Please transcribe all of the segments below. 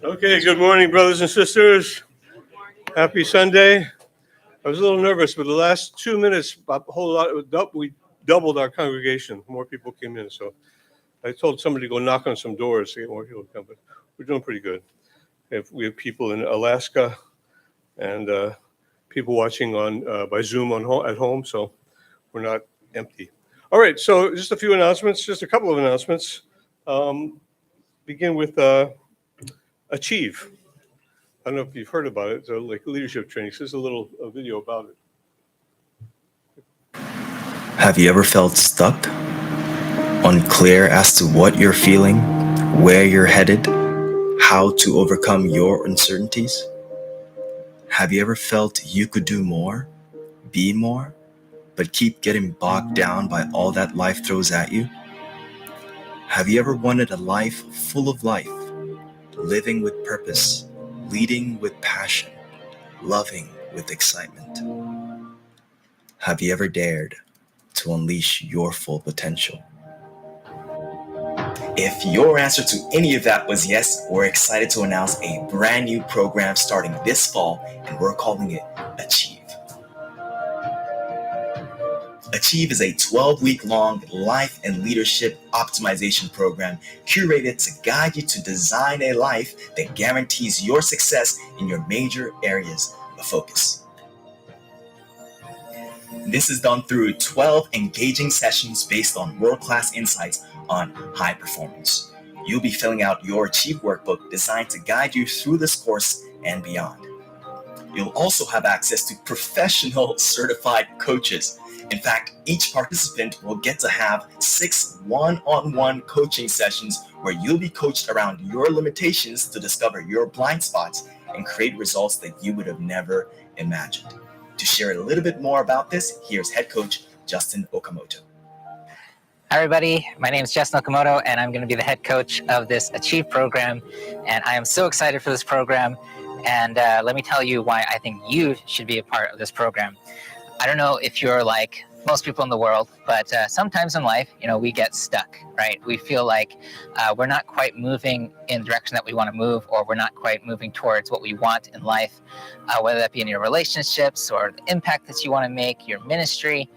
Okay, good morning, brothers and sisters. Happy Sunday. I was a little nervous, but the last 2 minutes, we doubled our congregation. More people came in, so I told somebody to go knock on some doors to get more people to come, but we're doing pretty good. We have people in Alaska and people watching on by Zoom at home, so we're not empty. All right, so just a few announcements, just a couple of announcements. Begin with Achieve. I don't know if you've heard about it. It's like leadership training. So there's a little video about it. Have you ever felt stuck? Unclear as to what you're feeling, where you're headed, how to overcome your uncertainties? Have you ever felt you could do more, be more, but keep getting bogged down by all that life throws at you? Have you ever wanted a life full of life, living with purpose, leading with passion, loving with excitement? Have you ever dared to unleash your full potential? If your answer to any of that was yes, we're excited to announce a brand new program starting this fall, and we're calling it Achieve. Achieve is a 12-week-long life and leadership optimization program curated to guide you to design a life that guarantees your success in your major areas of focus. This is done through 12 engaging sessions based on world-class insights on high performance. You'll be filling out your Achieve workbook designed to guide you through this course and beyond. You'll also have access to professional certified coaches. In fact, each participant will get to have 6 one-on-one coaching sessions where you'll be coached around your limitations to discover your blind spots and create results that you would have never imagined. To share a little bit more about this, here's head coach Justin Okamoto. Hi everybody, my name is Justin Okamoto and I'm going to be the head coach of this Achieve program, and I am so excited for this program, and let me tell you why I think you should be a part of this program. I don't know if you're like most people in the world, but sometimes in life, we get stuck, right? We feel like we're not quite moving in the direction that we want to move, or we're not quite moving towards what we want in life, whether that be in your relationships or the impact that you want to make, your ministry,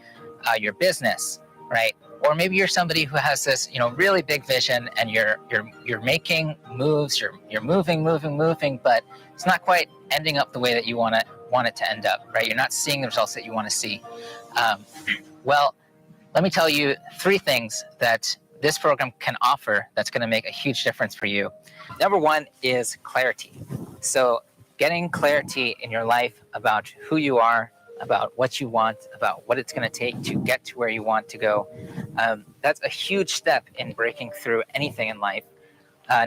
your business, right? Or maybe you're somebody who has this, really big vision, and you're making moves, you're moving, but it's not quite ending up the way that you want it to end up, right? You're not seeing the results that you want to see. Well, let me tell you 3 things that this program can offer that's going to make a huge difference for you. Number 1 is clarity. So getting clarity in your life about who you are, about what you want, about what it's going to take to get to where you want to go. That's a huge step in breaking through anything in life.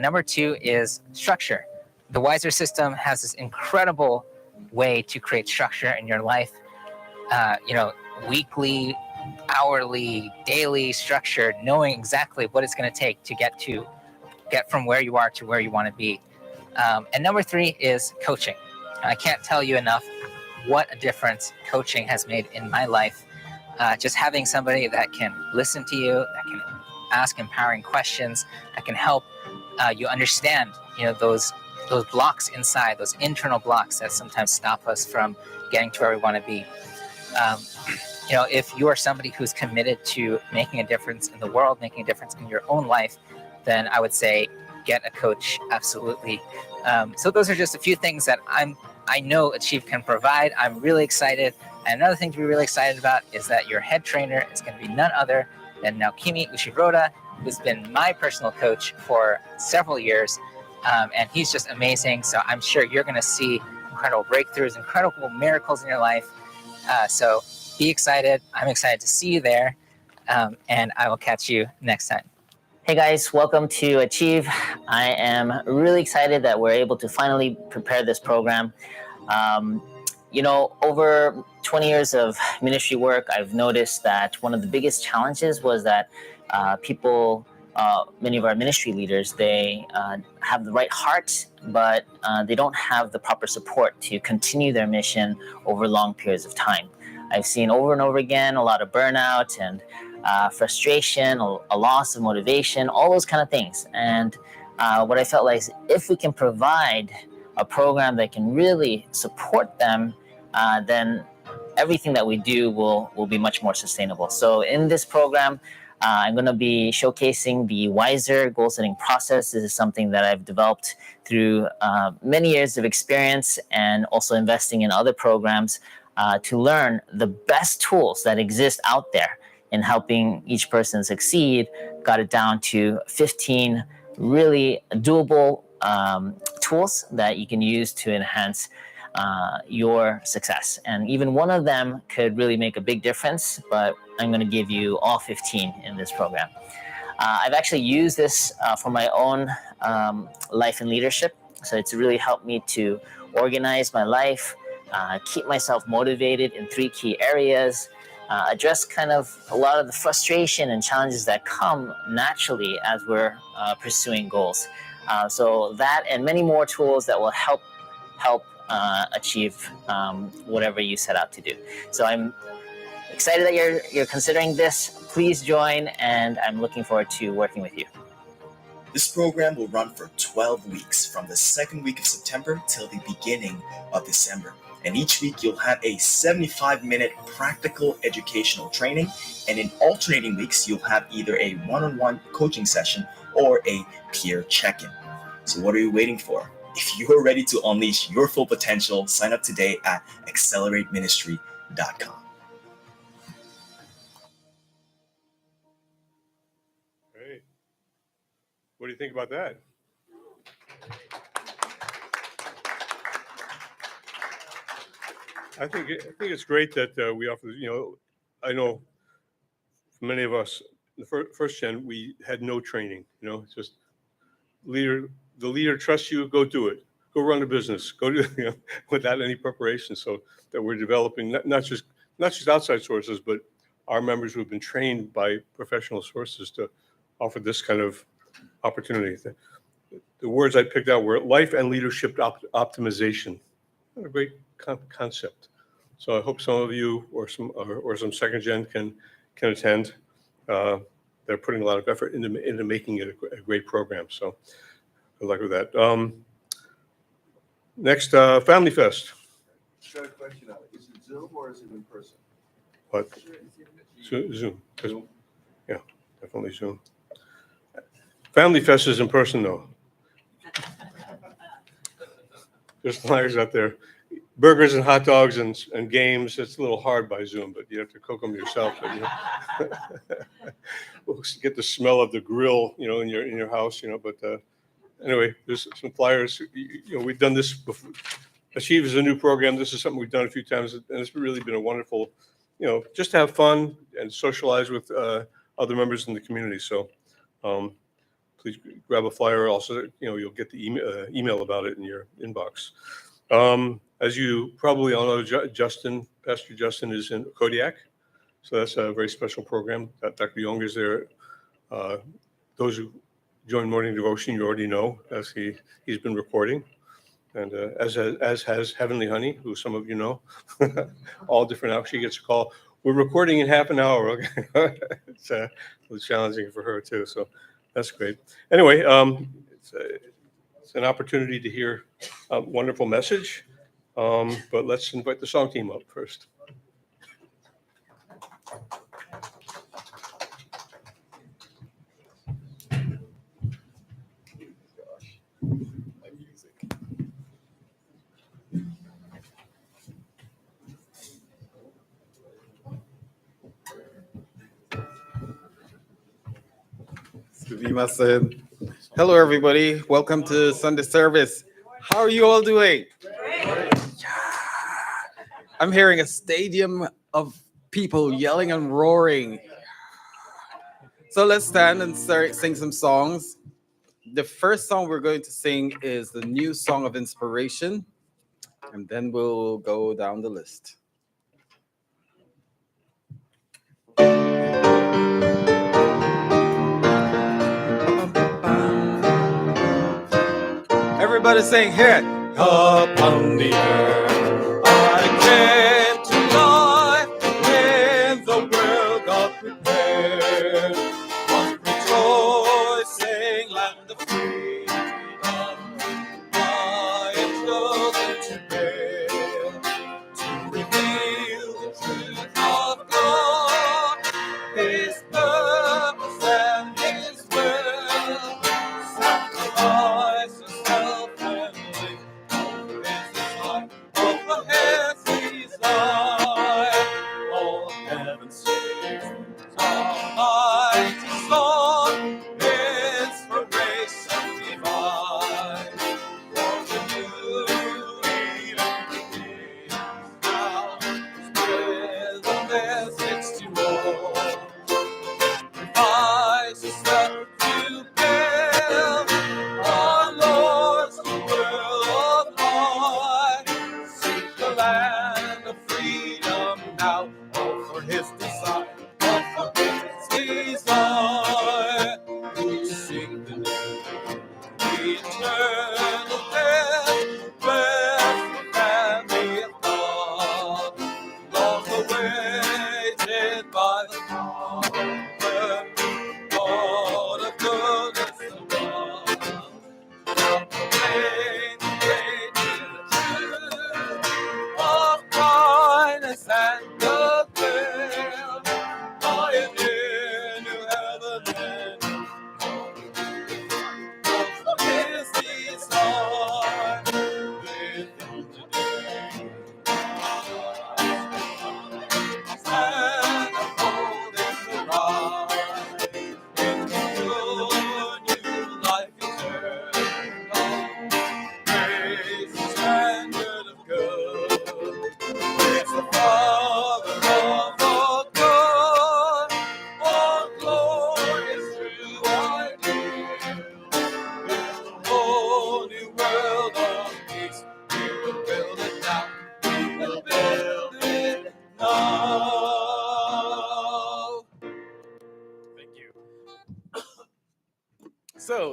Number 2 is structure. The Wiser system has this incredible way to create structure in your life. Weekly, hourly, daily structure, knowing exactly what it's going to take to get from where you are to where you want to be. And number 3 is coaching. I can't tell you enough what a difference coaching has made in my life. Just having somebody that can listen to you, that can ask empowering questions, that can help you understand, those blocks inside, those internal blocks that sometimes stop us from getting to where we want to be. If you are somebody who's committed to making a difference in the world, making a difference in your own life, then I would say get a coach, absolutely. So those are just a few things that I know Achieve can provide. I'm really excited. And another thing to be really excited about is that your head trainer is going to be none other than Naokimi Ushiroda, who's been my personal coach for several years. And he's just amazing. So I'm sure you're going to see incredible breakthroughs, incredible miracles in your life. So be excited. I'm excited to see you there. And I will catch you next time. Hey guys, welcome to Achieve. I am really excited that we're able to finally prepare this program. Over 20 years of ministry work, I've noticed that one of the biggest challenges was that many of our ministry leaders, they have the right heart, but they don't have the proper support to continue their mission over long periods of time. I've seen over and over again a lot of burnout and frustration, a loss of motivation, all those kind of things. And what I felt like is if we can provide a program that can really support them, then everything that we do will be much more sustainable. So in this program, I'm going to be showcasing the Wiser goal setting process. This is something that I've developed through many years of experience and also investing in other programs to learn the best tools that exist out there in helping each person succeed. Got it down to 15 really doable tools that you can use to enhance your success. And even one of them could really make a big difference, but I'm going to give you all 15 in this program. I've actually used this for my own life and leadership. So it's really helped me to organize my life, keep myself motivated in 3 key areas, address kind of a lot of the frustration and challenges that come naturally as we're pursuing goals. So that and many more tools that will help achieve whatever you set out to do. So I'm excited that you're considering this. Please join, and I'm looking forward to working with you. This program will run for 12 weeks from the second week of September till the beginning of December. And each week you'll have a 75-minute practical educational training. And in alternating weeks, you'll have either a one-on-one coaching session or a peer check-in. So what are you waiting for? If you're ready to unleash your full potential, sign up today at accelerateministry.com. Great. What do you think about that? I think it's great that we offer. I know for many of us, the first gen, we had no training. It's just the leader trusts you, go do it. Go run a business. Go do without any preparation. So that we're developing not just outside sources, but our members who have been trained by professional sources to offer this kind of opportunity. The words I picked out were life and leadership optimization. What a great concept. So I hope some of you or some second gen can attend. They're putting a lot of effort into making it a great program. So good luck with that. Next, Family Fest. Got a question, Alex. Is it Zoom or is it in person? What? Zoom. Yeah, definitely Zoom. Family Fest is in person though. There's flyers out there. Burgers and hot dogs and games. It's a little hard by Zoom, but you have to cook them yourself. But, we'll get the smell of the grill, in your house, But anyway, there's some flyers. We've done this before. Achieve is a new program. This is something we've done a few times, and it's really been a wonderful, just to have fun and socialize with other members in the community. So please grab a flyer. Also, you'll get the email about it in your inbox. As you probably all know, Pastor Justin is in Kodiak. So that's a very special program. Dr. Young is there. Those who join Morning Devotion, you already know, as he's been recording. And as has Heavenly Honey, who some of you know, all different hours. She gets a call. We're recording in half an hour. Okay. It's a little challenging for her too. So that's great. Anyway, it's an opportunity to hear a wonderful message. But let's invite the song team up first. Hello, everybody. Welcome to Sunday service. How are you all doing? I'm hearing a stadium of people yelling and roaring. So let's stand and sing some songs. The first song we're going to sing is the new song of inspiration, and then we'll go down the list. Everybody sing here. Upon the earth I came to life in the world God prepared. One rejoicing land of freedom I am chosen to bear, to reveal the truth of God, His purpose and His will. Sacrifice yourself and live. Over His life, over His life. All heaven sings Almighty song, inspiration divine. For the new Eden begins now. Spread the message to all. Sacrifice yourself to build our Lord's the world of life. Seek the land of freedom.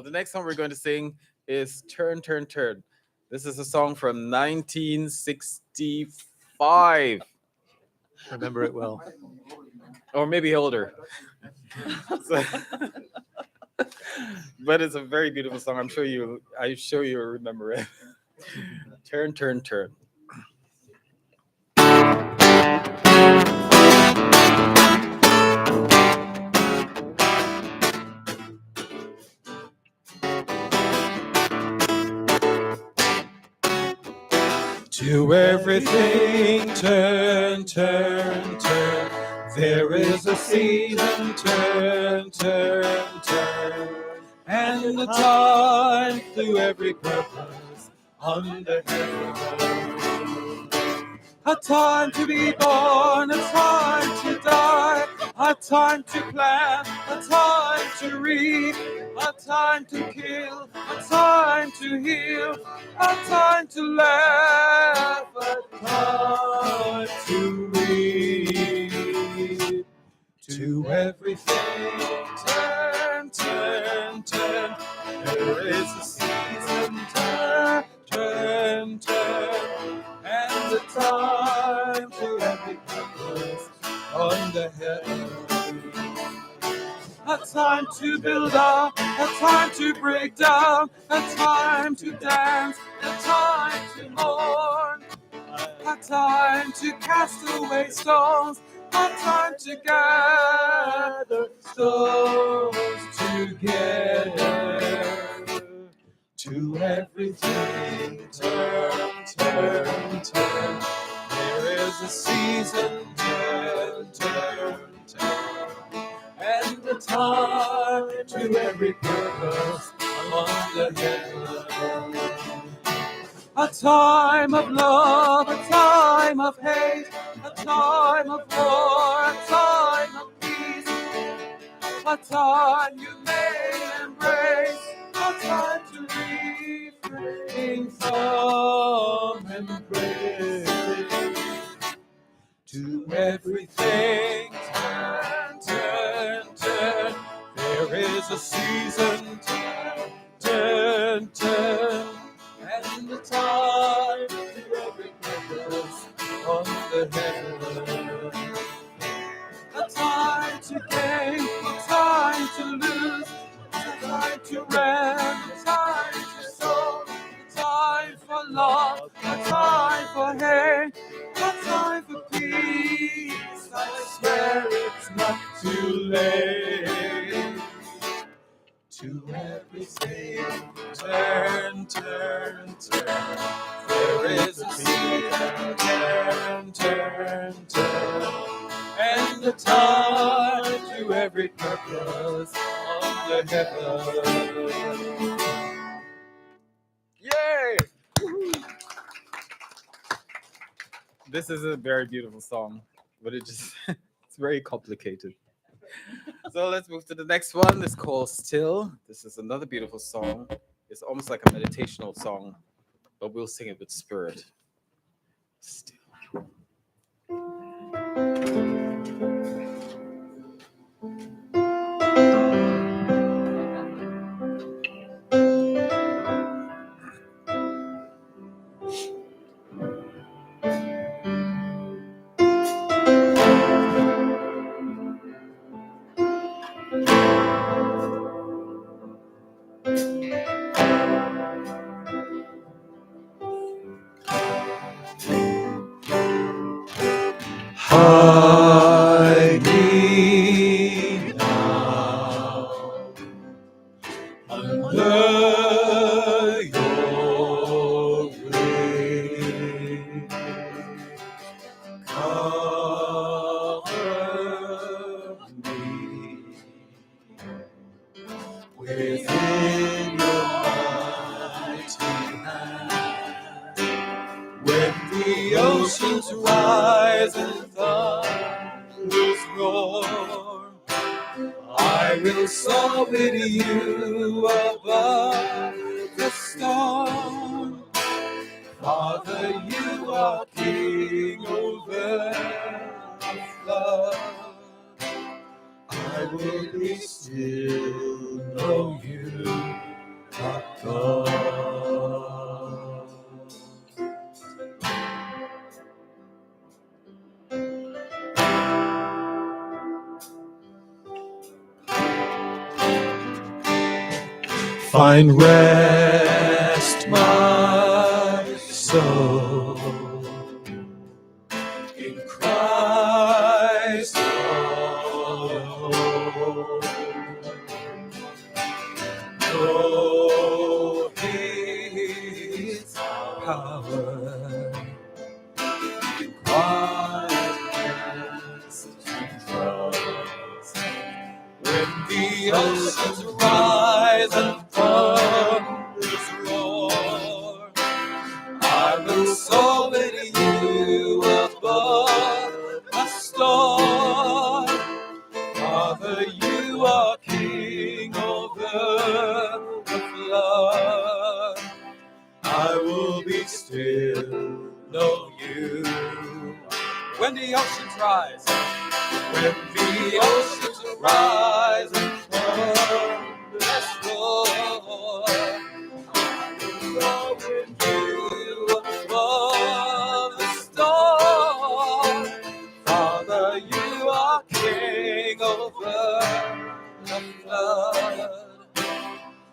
the next song we're going to sing is Turn, Turn, Turn. This is a song from 1965, Remember it well. or maybe older. So- but it's a very beautiful song. I'm sure you remember it. Turn, turn, turn. To everything, turn, turn, turn. There is a season, turn, turn, turn. And a time to every purpose under heaven. A time to be born, a time to die, a time to plan, a time to reap, a time to kill, a time to heal, a time to laugh, a time to weep. To everything, turn, turn, turn. There is a season, turn, turn, turn. And a time to every purpose under heaven. A time to build up, a time to break down, a time to dance, a time to mourn, a time to cast away stones, a time to gather stones together. To everything, turn, turn, turn. There is a season, turn, turn, turn. And a time to every purpose under heaven. A time of love, a time of hate, a time of war, a time of peace, a time you may embrace, a time to refrain from embrace. To everything, turn, turn, turn. There is a season, turn, turn, turn. And a time to every purpose under heaven. A time to gain, a time to lose, a time to rent, a time to sow, a time for love, a time for hate, a time for peace. I swear it's not too late. To everything, turn, turn, turn. There is a season, turn, turn, turn. And a time to every purpose under heaven. Yay! This is a very beautiful song, but it's very complicated. So let's move to the next one. It's called Still. This is another beautiful song. It's almost like a meditational song, but we'll sing it with spirit. Still. Hide me now under your wing. Cover me within your mighty hand. When the oceans rise and thunders roar, I will soar with you above the storm. Father, you are king over the flood. I will be still, know you find rest, my soul, in Christ alone. Oh, His power, in quietness and trust. When the oceans rise and thunders roar, I will soar with you above the storm. Father, you are King over the flood. I will be still, know you. When the oceans rise, when the oceans rise and thunders roar, I will go with you above the storm. Father, you are King over the flood.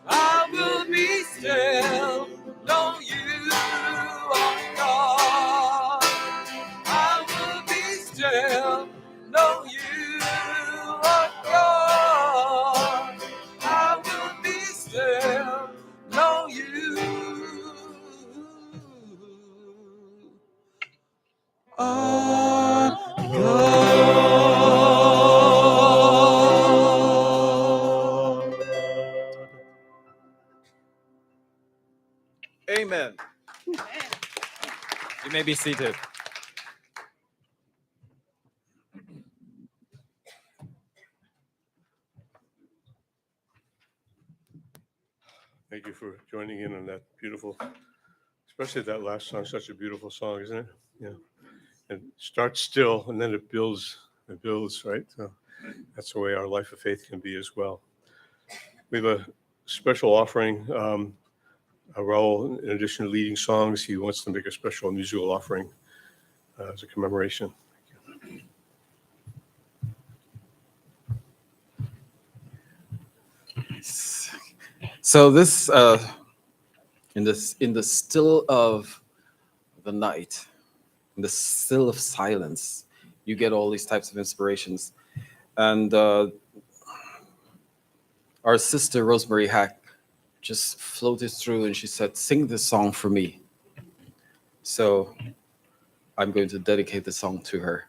I will be still, know you are God. I will be still, know you are God. I will be still, know you are God. Amen. You may be seated. Thank you for joining in on that beautiful, especially that last song, such a beautiful song, isn't it? Yeah. It starts still and then it builds, right? So that's the way our life of faith can be as well. We have a special offering. Raul, in addition to leading songs, he wants to make a special musical offering as a commemoration. So this in the still of the night, in the still of silence, you get all these types of inspirations. And our sister Rosemary Hack just floated through and she said, "Sing this song for me." So I'm going to dedicate the song to her.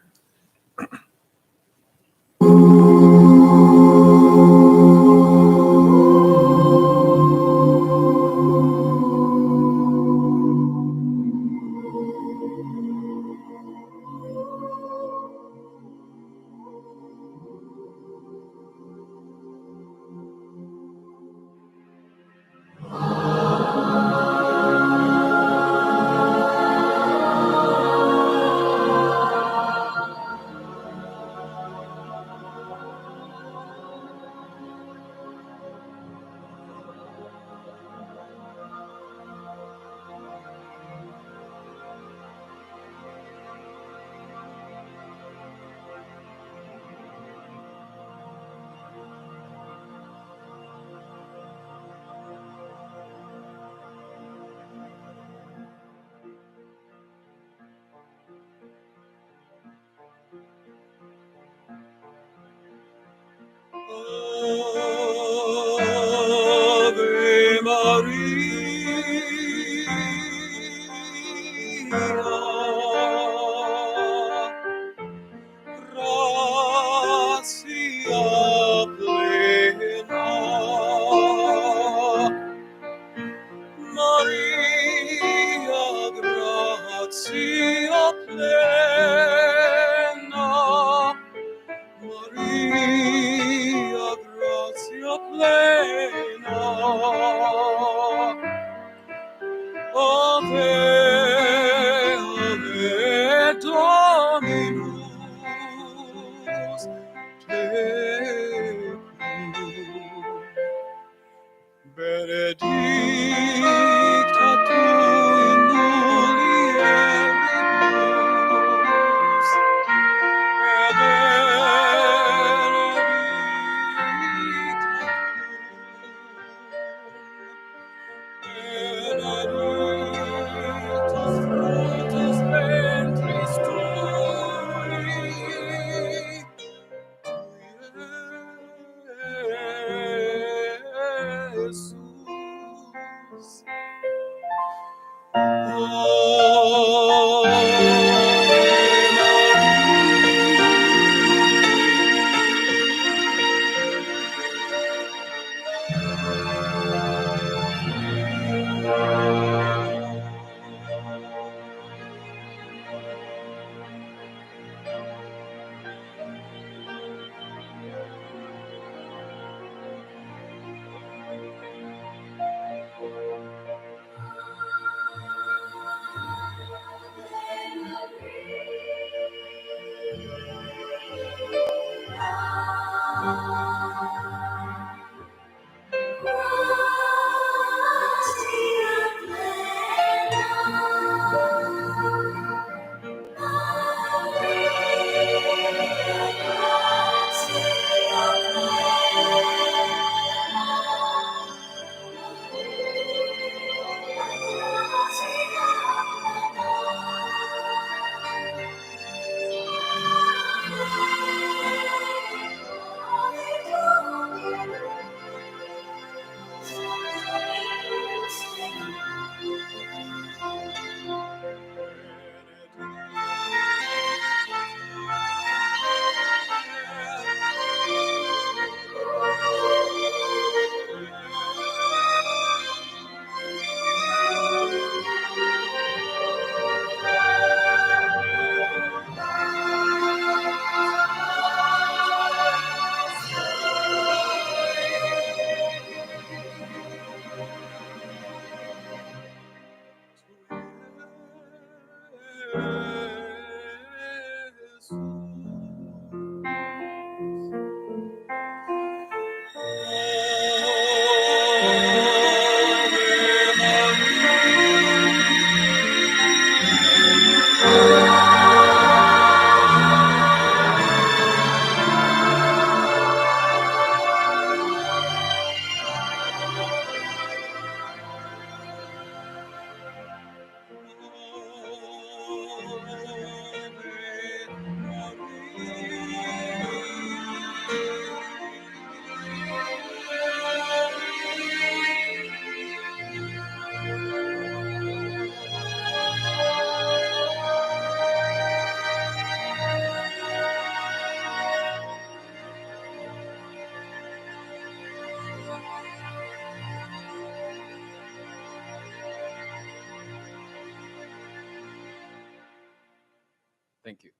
Thank you.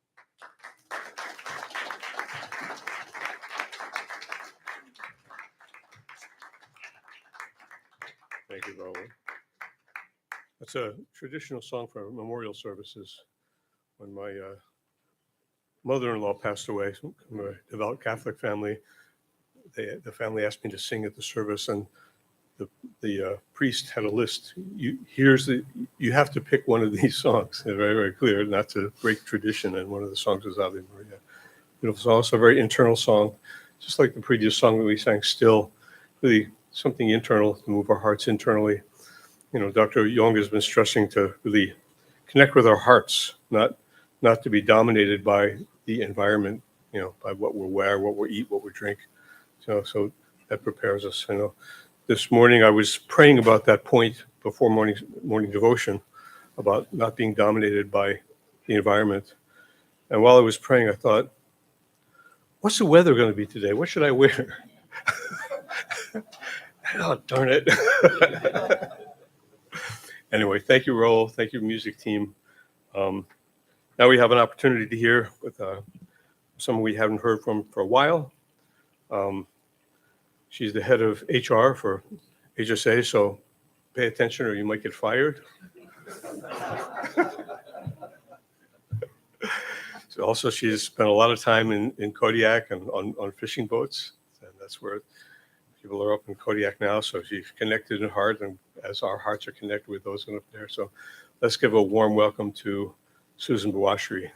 Thank you, Raul. That's a traditional song for memorial services. When my mother-in-law passed away from a devout Catholic family, the family asked me to sing at the service, and the priest had a list. You have to pick one of these songs. They're very, very clear, not to break tradition. And one of the songs was Ave Maria. It was also a very internal song, just like the previous song that we sang, Still, really something internal to move our hearts internally. Dr. Young has been stressing to really connect with our hearts, not to be dominated by the environment, by what we wear, what we eat, what we drink. So that prepares us. This morning I was praying about that point before morning devotion, about not being dominated by the environment. And while I was praying, I thought, what's the weather going to be today? What should I wear? Oh, darn it. Anyway, thank you, Raul. Thank you, music team. Now we have an opportunity to hear with someone we haven't heard from for a while. She's the head of HR for HSA, so pay attention or you might get fired. So also, she's spent a lot of time in Kodiak and on fishing boats, and that's where people are up in Kodiak now. So she's connected in heart, and as our hearts are connected with those up there. So let's give a warm welcome to Susan Bouachri.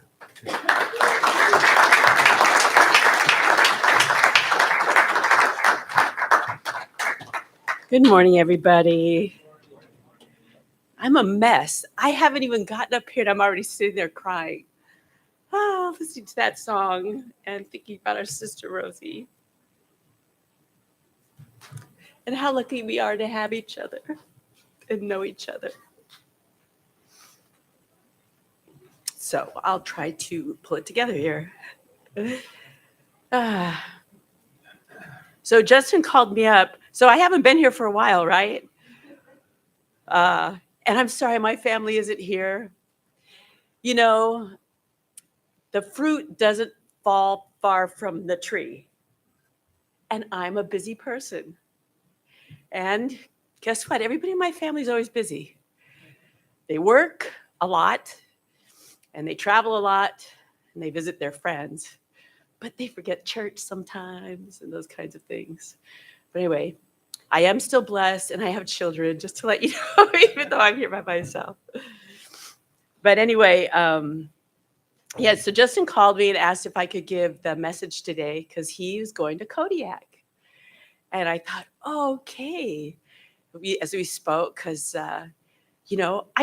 Good morning, everybody. I'm a mess. I haven't even gotten up here and I'm already sitting there crying. Oh, listening to that song and thinking about our sister Rosie. And how lucky we are to have each other and know each other. So I'll try to pull it together here. So Justin called me up. So I haven't been here for a while, right? And I'm sorry my family isn't here. The fruit doesn't fall far from the tree. And I'm a busy person. And guess what? Everybody in my family is always busy. They work a lot, and they travel a lot, and they visit their friends. But they forget church sometimes and those kinds of things. But anyway, I am still blessed, and I have children, just to let you know, even though I'm here by myself. But anyway, so Justin called me and asked if I could give the message today because he was going to Kodiak. And I thought, okay, as we spoke, because, I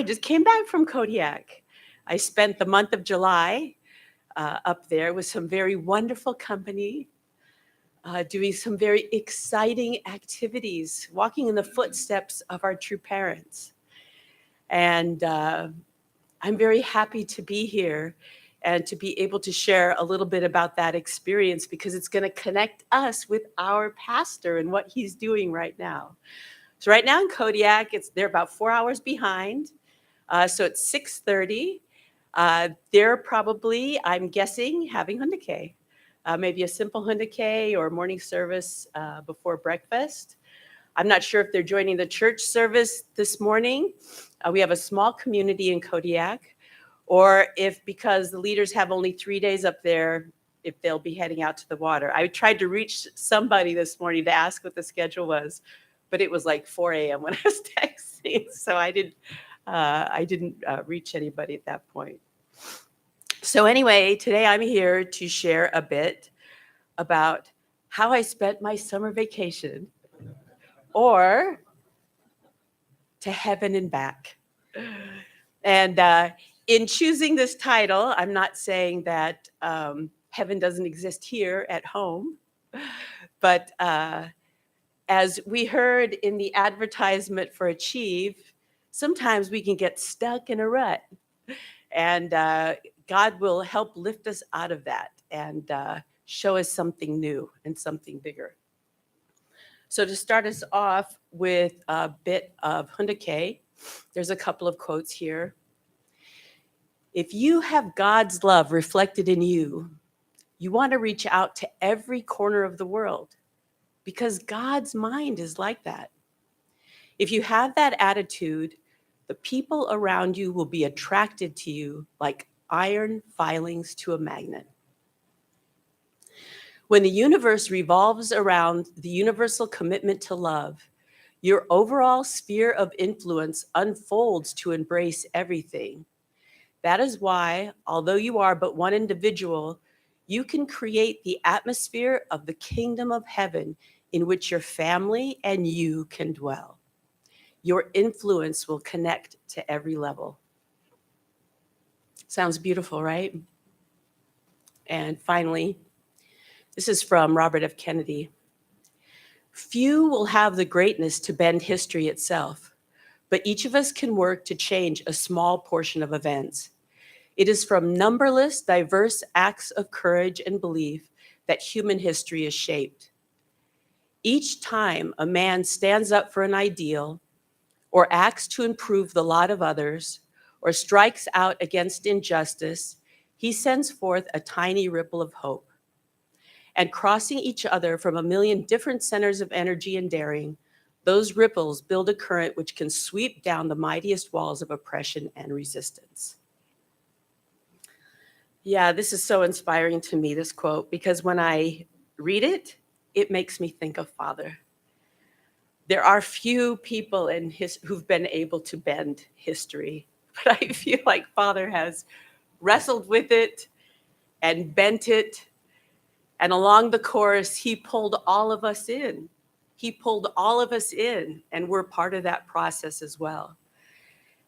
just came back from Kodiak. I spent the month of July up there with some very wonderful company, doing some very exciting activities, walking in the footsteps of our true parents. And I'm very happy to be here and to be able to share a little bit about that experience because it's going to connect us with our pastor and what he's doing right now. So right now in Kodiak, they're about 4 hours behind. So it's 6:30. They're probably, I'm guessing, having Hundake. Maybe a simple Hundake or morning service before breakfast. I'm not sure if they're joining the church service this morning. We have a small community in Kodiak, or if because the leaders have only 3 days up there, if they'll be heading out to the water. I tried to reach somebody this morning to ask what the schedule was, but it was like 4 a.m. when I was texting, so I didn't reach anybody at that point. So anyway, today I'm here to share a bit about how I spent my summer vacation, or to heaven and back. And in choosing this title, I'm not saying that heaven doesn't exist here at home, but as we heard in the advertisement for Achieve, sometimes we can get stuck in a rut, and God will help lift us out of that and show us something new and something bigger. So to start us off with a bit of Hundake, there's a couple of quotes here. If you have God's love reflected in you, you want to reach out to every corner of the world because God's mind is like that. If you have that attitude, the people around you will be attracted to you like iron filings to a magnet. When the universe revolves around the universal commitment to love, your overall sphere of influence unfolds to embrace everything. That is why, although you are but one individual, you can create the atmosphere of the kingdom of heaven in which your family and you can dwell. Your influence will connect to every level. Sounds beautiful, right? And finally, this is from Robert F. Kennedy. Few will have the greatness to bend history itself, but each of us can work to change a small portion of events. It is from numberless, diverse acts of courage and belief that human history is shaped. Each time a man stands up for an ideal, or acts to improve the lot of others, or strikes out against injustice, he sends forth a tiny ripple of hope. And crossing each other from a million different centers of energy and daring, those ripples build a current which can sweep down the mightiest walls of oppression and resistance. Yeah, this is so inspiring to me, this quote, because when I read it, it makes me think of Father. There are few people who've been able to bend history, but I feel like Father has wrestled with it and bent it. And along the course, he pulled all of us in. He pulled all of us in, and we're part of that process as well.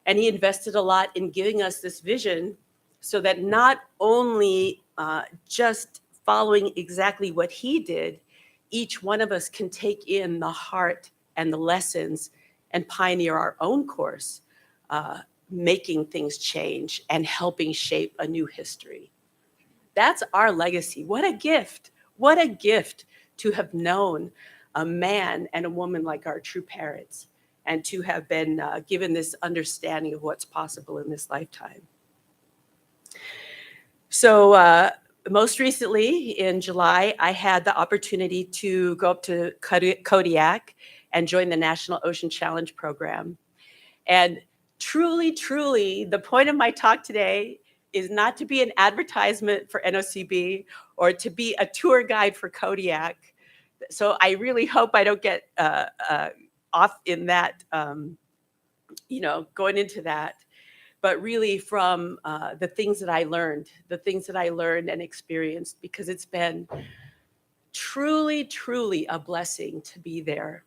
And he invested a lot in giving us this vision so that not only just following exactly what he did, each one of us can take in the heart and the lessons and pioneer our own course, making things change and helping shape a new history. That's our legacy. What a gift. What a gift to have known a man and a woman like our true parents and to have been given this understanding of what's possible in this lifetime. So most recently in July, I had the opportunity to go up to Kodiak and join the National Ocean Challenge program. And truly, truly, the point of my talk today is not to be an advertisement for NOCB or to be a tour guide for Kodiak. So I really hope I don't get off in that, going into that. But really from the things that I learned and experienced, because it's been truly, truly a blessing to be there.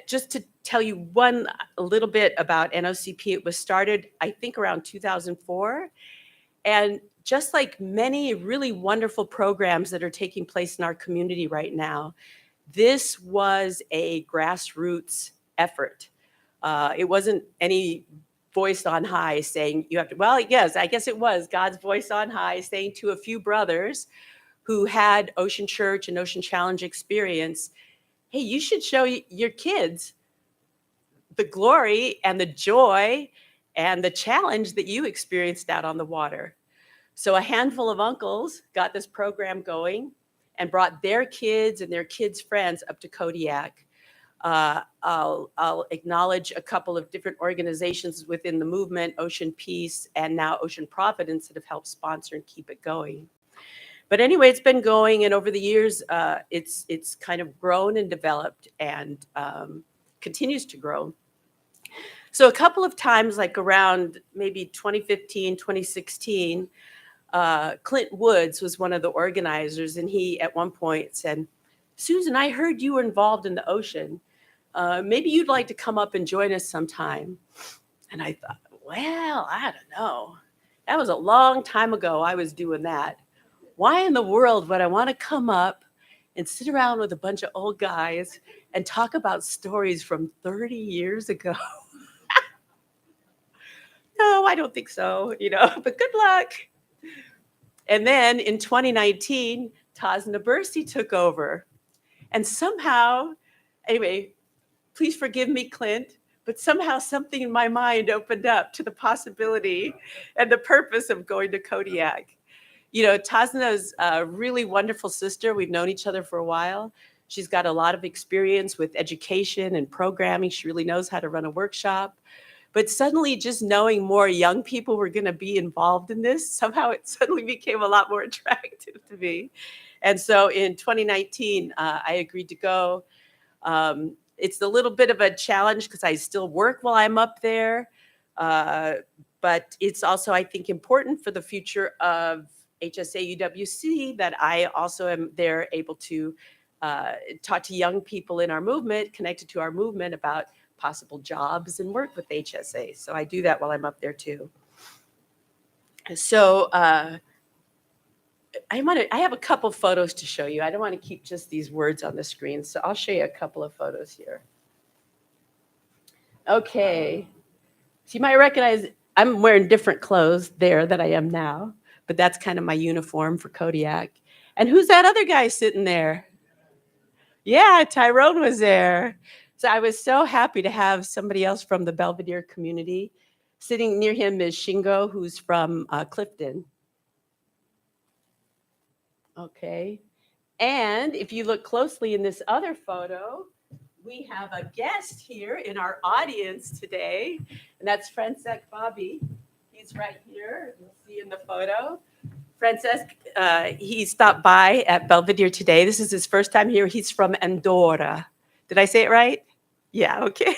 Just to tell you a little bit about NOCP, it was started, I think, around 2004. And just like many really wonderful programs that are taking place in our community right now, this was a grassroots effort. It wasn't any voice on high saying you have to, well, yes, I guess it was God's voice on high saying to a few brothers who had Ocean Church and Ocean Challenge experience, hey, you should show your kids the glory and the joy and the challenge that you experienced out on the water. So a handful of uncles got this program going and brought their kids and their kids' friends up to Kodiak. I'll acknowledge a couple of different organizations within the movement, Ocean Peace and now Ocean Providence, that have helped sponsor and keep it going. But anyway, it's been going, and over the years, it's kind of grown and developed and continues to grow. So a couple of times, like around maybe 2015, 2016, Clint Woods was one of the organizers, and he at one point said, Susan, I heard you were involved in the ocean. Maybe you'd like to come up and join us sometime. And I thought, well, I don't know. That was a long time ago I was doing that. Why in the world would I want to come up and sit around with a bunch of old guys and talk about stories from 30 years ago? No, I don't think so, but good luck. And then in 2019, Taz Nabersi took over. And somehow, anyway, please forgive me, Clint, but somehow something in my mind opened up to the possibility and the purpose of going to Kodiak. You know, Tasna's a really wonderful sister. We've known each other for a while. She's got a lot of experience with education and programming. She really knows how to run a workshop. But suddenly, just knowing more young people were going to be involved in this, somehow it suddenly became a lot more attractive to me. And so in 2019, I agreed to go. It's a little bit of a challenge because I still work while I'm up there. But it's also, I think, important for the future of HSA UWC that I also am there able to talk to young people in our movement, connected to our movement, about possible jobs and work with HSA. So I do that while I'm up there too. So I have a couple photos to show you. I don't want to keep just these words on the screen, so I'll show you a couple of photos here. Okay, so you might recognize I'm wearing different clothes there than I am now, but that's kind of my uniform for Kodiak. And who's that other guy sitting there? Yeah, Tyrone was there. So I was so happy to have somebody else from the Belvedere community. Sitting near him is Shingo, who's from Clifton. Okay. And if you look closely in this other photo, we have a guest here in our audience today, and that's Francesc Bobby. He's right here. You'll see in the photo. Francesc, he stopped by at Belvedere today. This is his first time here. He's from Andorra. Did I say it right? Yeah, okay.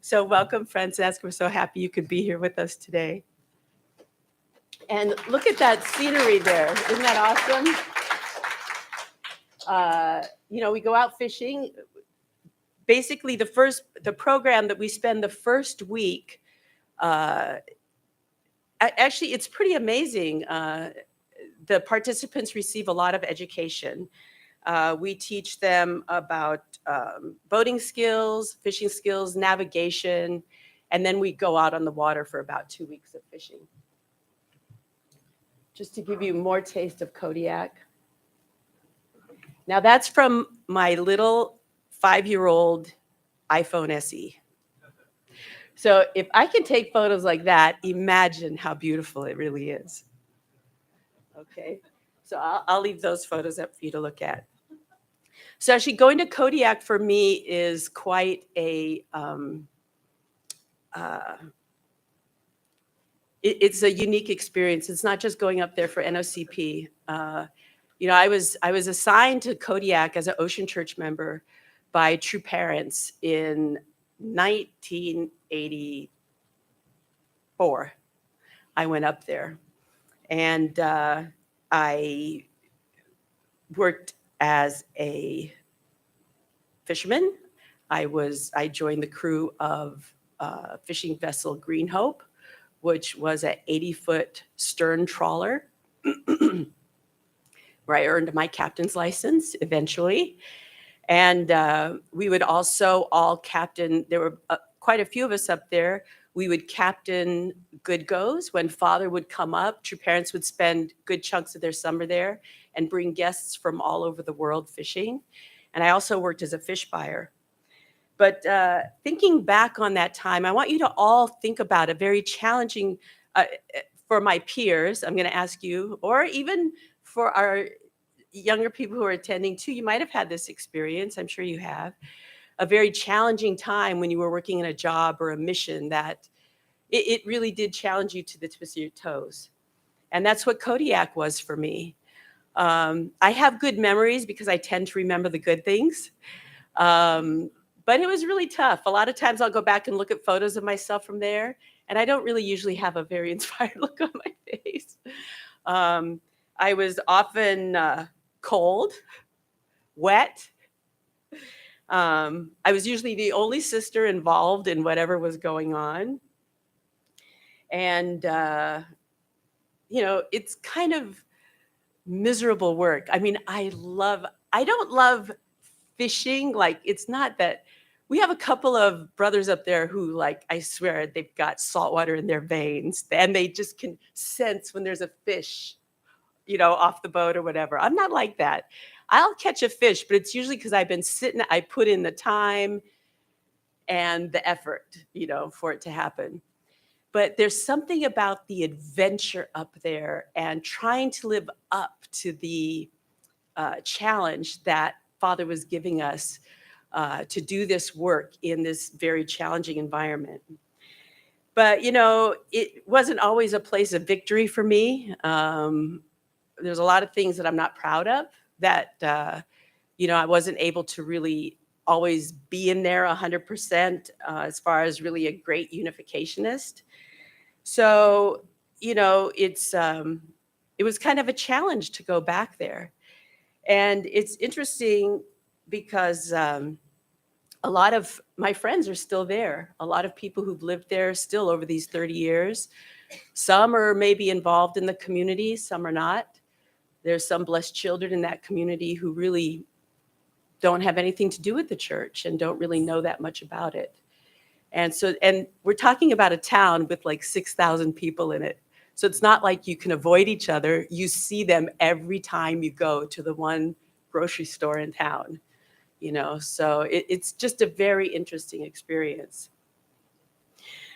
So welcome, Francesc. We're so happy you could be here with us today. And look at that scenery there. Isn't that awesome? You know, we go out fishing. Basically, the program that we spend the first week, actually, it's pretty amazing. The participants receive a lot of education. We teach them about boating skills, fishing skills, navigation, and then we go out on the water for about 2 weeks of fishing. Just to give you more taste of Kodiak. Now that's from my little 5-year-old iPhone SE. So if I can take photos like that, imagine how beautiful it really is. Okay, so I'll leave those photos up for you to look at. So actually going to Kodiak for me is quite a, it's a unique experience. It's not just going up there for NOCP. You know, I was assigned to Kodiak as an Ocean Church member by True Parents in 1984. I went up there, and I worked as a fisherman. I joined the crew of fishing vessel Green Hope, which was an 80-foot stern trawler, where I earned my captain's license eventually. And we would also all captain, there were quite a few of us up there. We would captain Good Goes when Father would come up. True Parents would spend good chunks of their summer there and bring guests from all over the world fishing. And I also worked as a fish buyer. But thinking back on that time, I want you to all think about a very challenging, for my peers, I'm going to ask you, or even for our younger people who are attending too, you might have had this experience, I'm sure you have, a very challenging time when you were working in a job or a mission that it really did challenge you to the twist of your toes. And that's what Kodiak was for me. I have good memories because I tend to remember the good things. But it was really tough. A lot of times I'll go back and look at photos of myself from there, and I don't really usually have a very inspired look on my face. I was often cold, wet. I was usually the only sister involved in whatever was going on. And, you know, it's kind of miserable work. I mean, I don't love fishing. Like, it's not that. We have a couple of brothers up there who, like, I swear they've got salt water in their veins and they just can sense when there's a fish, you know, off the boat or whatever. I'm not like that. I'll catch a fish, but it's usually because I've been sitting, I put in the time and the effort, for it to happen. But there's something about the adventure up there and trying to live up to the challenge that Father was giving us to do this work in this very challenging environment. But, it wasn't always a place of victory for me. There's a lot of things that I'm not proud of that, I wasn't able to really always be in there 100% as far as really a great unificationist. So, it was kind of a challenge to go back there. And it's interesting because a lot of my friends are still there. A lot of people who've lived there still over these 30 years. Some are maybe involved in the community, some are not. There's some blessed children in that community who really don't have anything to do with the church and don't really know that much about it. And we're talking about a town with like 6,000 people in it. So it's not like you can avoid each other. You see them every time you go to the one grocery store in town, so it's just a very interesting experience.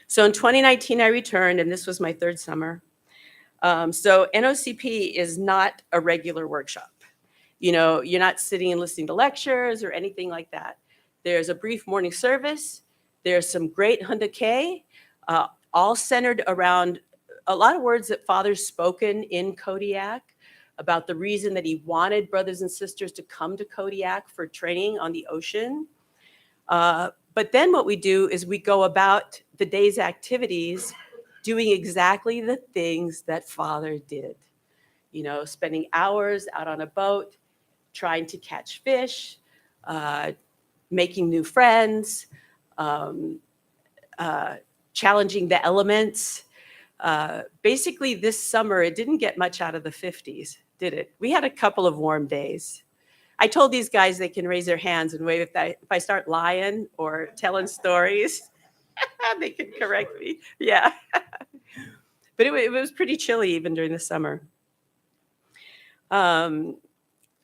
So in 2019, I returned, and this was my third summer. So NOCP is not a regular workshop. You're not sitting and listening to lectures or anything like that. There's a brief morning service. There's some great Hundake, all centered around a lot of words that Father's spoken in Kodiak about the reason that he wanted brothers and sisters to come to Kodiak for training on the ocean. But then what we do is we go about the day's activities doing exactly the things that Father did. Spending hours out on a boat, trying to catch fish, making new friends, challenging the elements. Basically, this summer, it didn't get much out of the 50s, did it? We had a couple of warm days. I told these guys they can raise their hands and wave if I start lying or telling stories. They can correct me. Yeah. But it was pretty chilly even during the summer.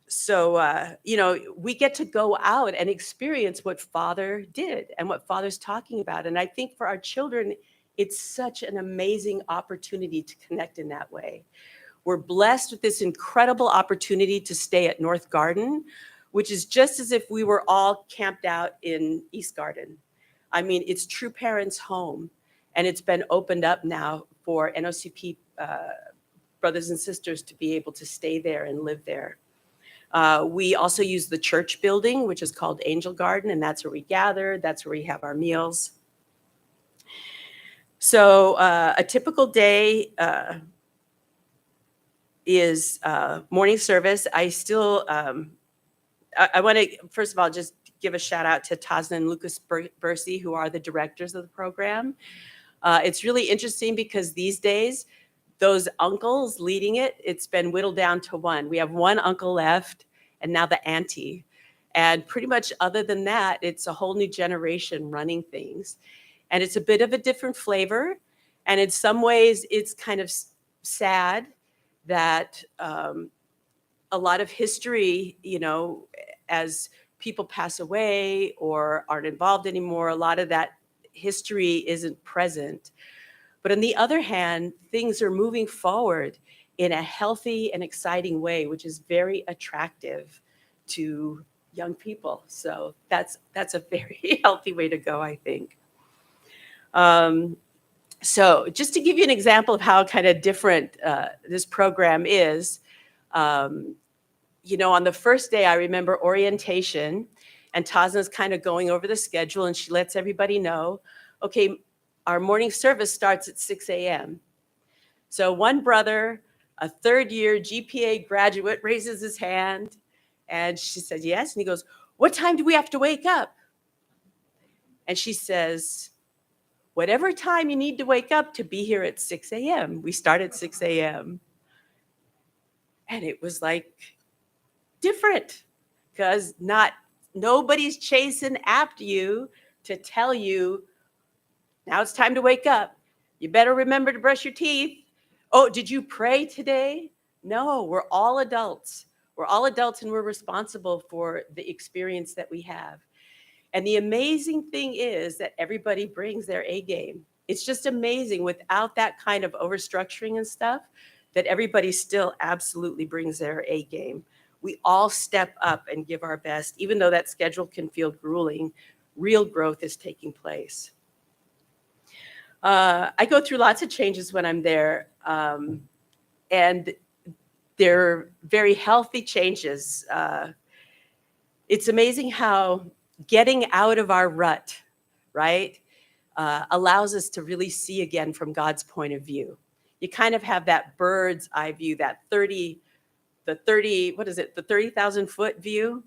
So, we get to go out and experience what Father did and what Father's talking about. And I think for our children, it's such an amazing opportunity to connect in that way. We're blessed with this incredible opportunity to stay at North Garden, which is just as if we were all camped out in East Garden. I mean, it's True Parents' home, and it's been opened up now for NOCP brothers and sisters to be able to stay there and live there. We also use the church building, which is called Angel Garden, and that's where we gather. That's where we have our meals. So a typical day is morning service. I still, I want to, first of all, just give a shout out to Tasna and Lucas Bursey, who are the directors of the program. It's really interesting because these days, those uncles leading it, it's been whittled down to one. We have one uncle left and now the auntie. And pretty much other than that, it's a whole new generation running things. And it's a bit of a different flavor. And in some ways, it's kind of sad that a lot of history, as people pass away or aren't involved anymore, a lot of that history isn't present. But on the other hand, things are moving forward in a healthy and exciting way, which is very attractive to young people. So that's a very healthy way to go, I think. So just to give you an example of how kind of different this program is, on the first day, I remember orientation, and Tasna's kind of going over the schedule, and she lets everybody know, okay, our morning service starts at 6 a.m. So one brother, a third-year GPA graduate, raises his hand, and she says, yes. And he goes, what time do we have to wake up? And she says, whatever time you need to wake up to be here at 6 a.m. We start at 6 a.m. And it was like different because nobody's chasing after you to tell you, now it's time to wake up. You better remember to brush your teeth. Oh, did you pray today? No, we're all adults. We're all adults and we're responsible for the experience that we have. And the amazing thing is that everybody brings their A game. It's just amazing without that kind of overstructuring and stuff, that everybody still absolutely brings their A game. We all step up and give our best, even though that schedule can feel grueling. Real growth is taking place. I go through lots of changes when I'm there, and they're very healthy changes. It's amazing how getting out of our rut, right, allows us to really see again from God's point of view. You kind of have that bird's eye view, that 30,000 foot view,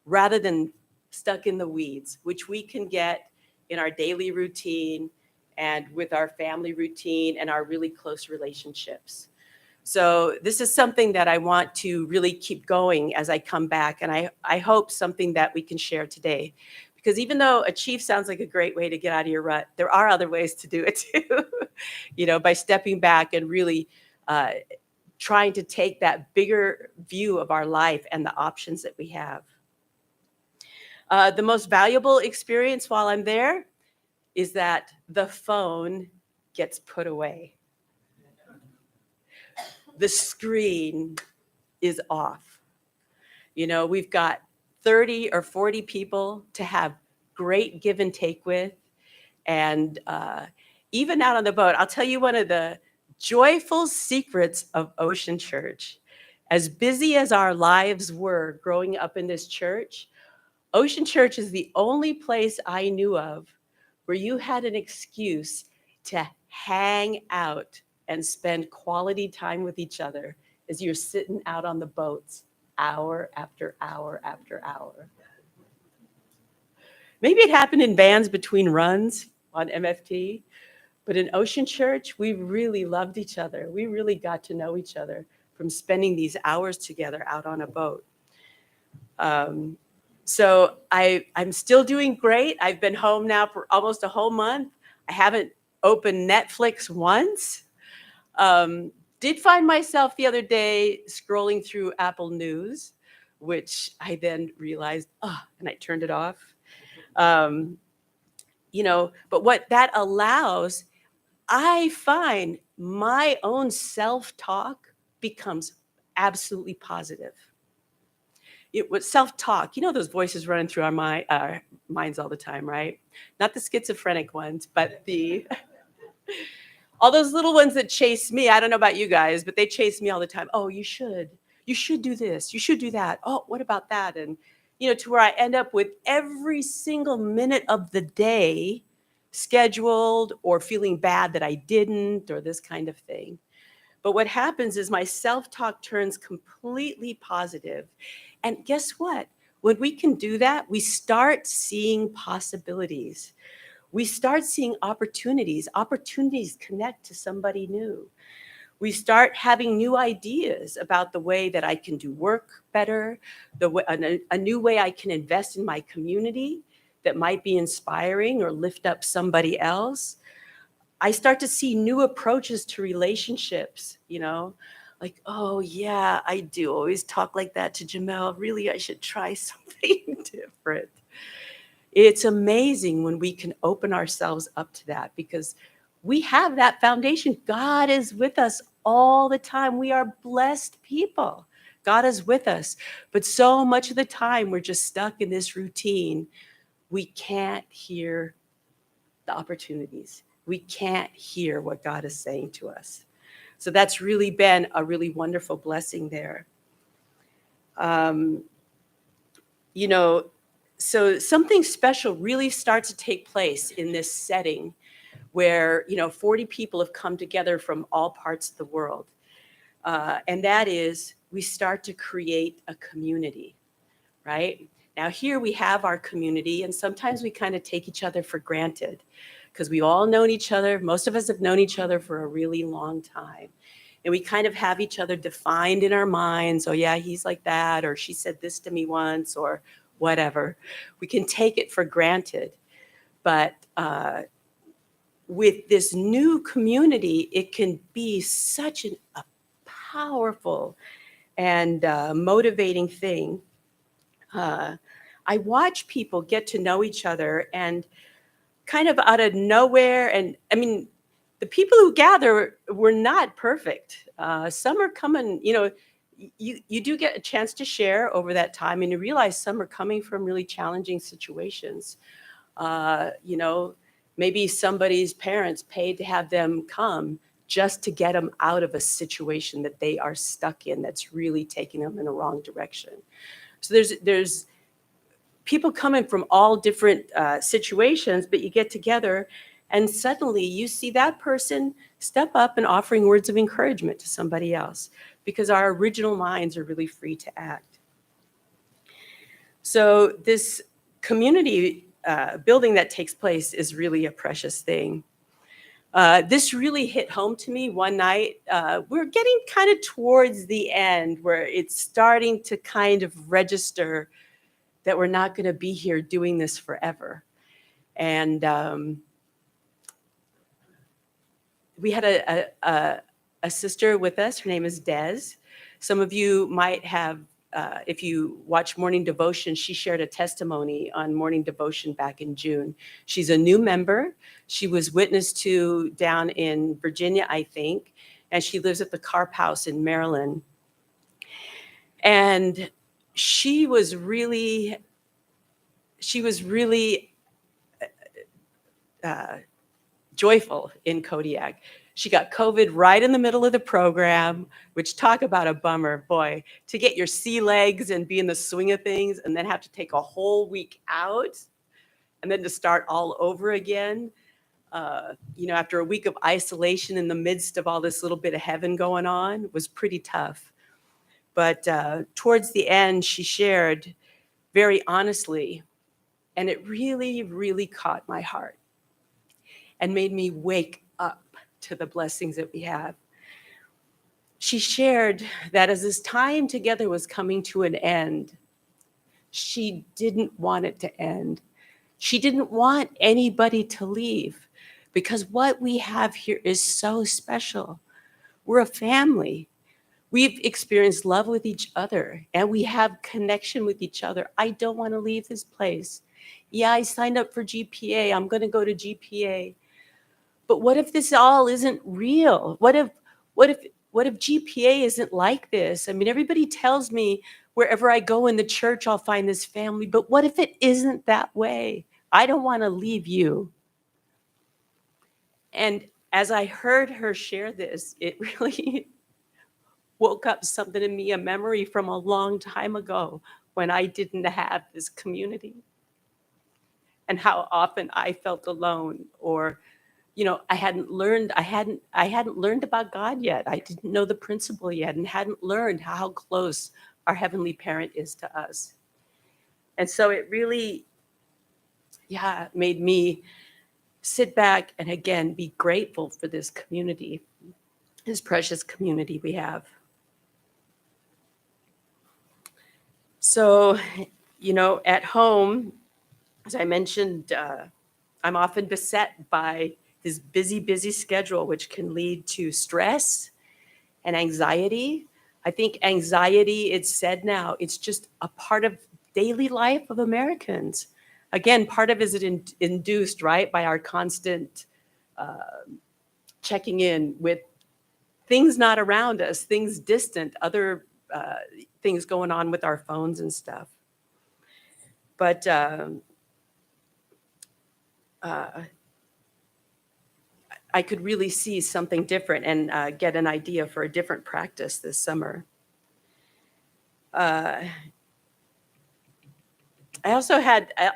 rather than stuck in the weeds, which we can get in our daily routine and with our family routine and our really close relationships. So this is something that I want to really keep going as I come back. And I hope something that we can share today. Because even though Achieve sounds like a great way to get out of your rut, there are other ways to do it too, by stepping back and really trying to take that bigger view of our life and the options that we have. The most valuable experience while I'm there is that the phone gets put away. The screen is off. We've got 30 or 40 people to have great give and take with. And even out on the boat, I'll tell you one of the joyful secrets of Ocean Church. As busy as our lives were growing up in this church, Ocean Church is the only place I knew of where you had an excuse to hang out and spend quality time with each other as you're sitting out on the boats hour after hour after hour. Maybe it happened in bands between runs on MFT, but in Ocean Church, we really loved each other. We really got to know each other from spending these hours together out on a boat. So I'm still doing great. I've been home now for almost a whole month. I haven't opened Netflix once. Did find myself the other day scrolling through Apple News, which I then realized, and I turned it off. But what that allows, I find my own self-talk becomes absolutely positive. It was self-talk, those voices running through our minds all the time, right? Not the schizophrenic ones, but all those little ones that chase me. I don't know about you guys, but they chase me all the time. Oh, you should do this. You should do that. Oh, what about that? And, to where I end up with every single minute of the day scheduled or feeling bad that I didn't, or this kind of thing. But what happens is my self-talk turns completely positive. And guess what? When we can do that, we start seeing possibilities. We start seeing opportunities. Opportunities connect to somebody new. We start having new ideas about the way that I can do work better, a new way I can invest in my community that might be inspiring or lift up somebody else. I start to see new approaches to relationships, like, oh yeah, I do always talk like that to Jamel. Really, I should try something different. It's amazing when we can open ourselves up to that, because we have that foundation. God is with us all the time. We are blessed people. God is with us. But so much of the time, we're just stuck in this routine. We can't hear the opportunities. We can't hear what God is saying to us. So that's really been a really wonderful blessing there. So something special really starts to take place in this setting where, 40 people have come together from all parts of the world. And that is, we start to create a community, right? Now here we have our community, and sometimes we kind of take each other for granted because we've all known each other. Most of us have known each other for a really long time. And we kind of have each other defined in our minds. Oh yeah, he's like that, or she said this to me once, or whatever. We can take it for granted. But with this new community, it can be such a powerful and motivating thing. I watch people get to know each other and kind of out of nowhere. And I mean, the people who gather were not perfect. Some are coming, you do get a chance to share over that time, and you realize some are coming from really challenging situations. You know, maybe somebody's parents paid to have them come just to get them out of a situation that they are stuck in that's really taking them in a wrong direction. So there's people coming from all different situations, but you get together and suddenly you see that person step up and offering words of encouragement to somebody else because our original minds are really free to act. So this community building that takes place is really a precious thing. This really hit home to me one night. We're getting kind of towards the end where it's starting to kind of register that we're not going to be here doing this forever. And we had a sister with us. Her name is Des. Some of you might have, if you watch Morning Devotion, she shared a testimony on Morning Devotion back in June. She's a new member. She was witnessed to down in Virginia, I think, and she lives at the Carp House in Maryland. And she was really joyful in Kodiak. She got COVID right in the middle of the program, which talk about a bummer, boy, to get your sea legs and be in the swing of things and then have to take a whole week out and then to start all over again. After a week of isolation in the midst of all this little bit of heaven going on was pretty tough. But towards the end, she shared very honestly, and it really, really caught my heart and made me wake up to the blessings that we have. She shared that as this time together was coming to an end, she didn't want it to end. She didn't want anybody to leave because what we have here is so special. We're a family. We've experienced love with each other and we have connection with each other. I don't want to leave this place. Yeah, I signed up for GPA. I'm going to go to GPA. But what if this all isn't real? What if GPA isn't like this? I mean, everybody tells me wherever I go in the church, I'll find this family. But what if it isn't that way? I don't want to leave you. And as I heard her share this, it really woke up something in me, a memory from a long time ago when I didn't have this community and how often I felt alone or I hadn't learned about God yet. I didn't know the principle yet and hadn't learned how close our Heavenly Parent is to us. And so it really, made me sit back and again, be grateful for this community, this precious community we have. So, at home, as I mentioned, I'm often beset by this busy schedule, which can lead to stress and anxiety. I think anxiety, it's said now, it's just a part of daily life of Americans. Again, part of it is induced, right, by our constant checking in with things not around us, things distant, other things going on with our phones and stuff. But I could really see something different and get an idea for a different practice this summer. I also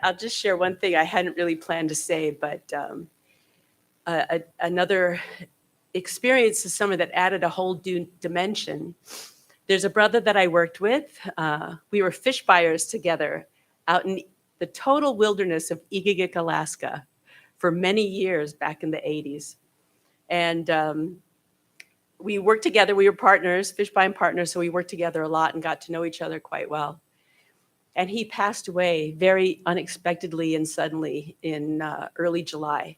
I'll just share one thing I hadn't really planned to say, but another experience this summer that added a whole new dimension. There's a brother that I worked with. We were fish buyers together out in the total wilderness of Egegik, Alaska for many years back in the 80s. And we worked together. We were partners, fish buying partners. So we worked together a lot and got to know each other quite well. And he passed away very unexpectedly and suddenly in early July.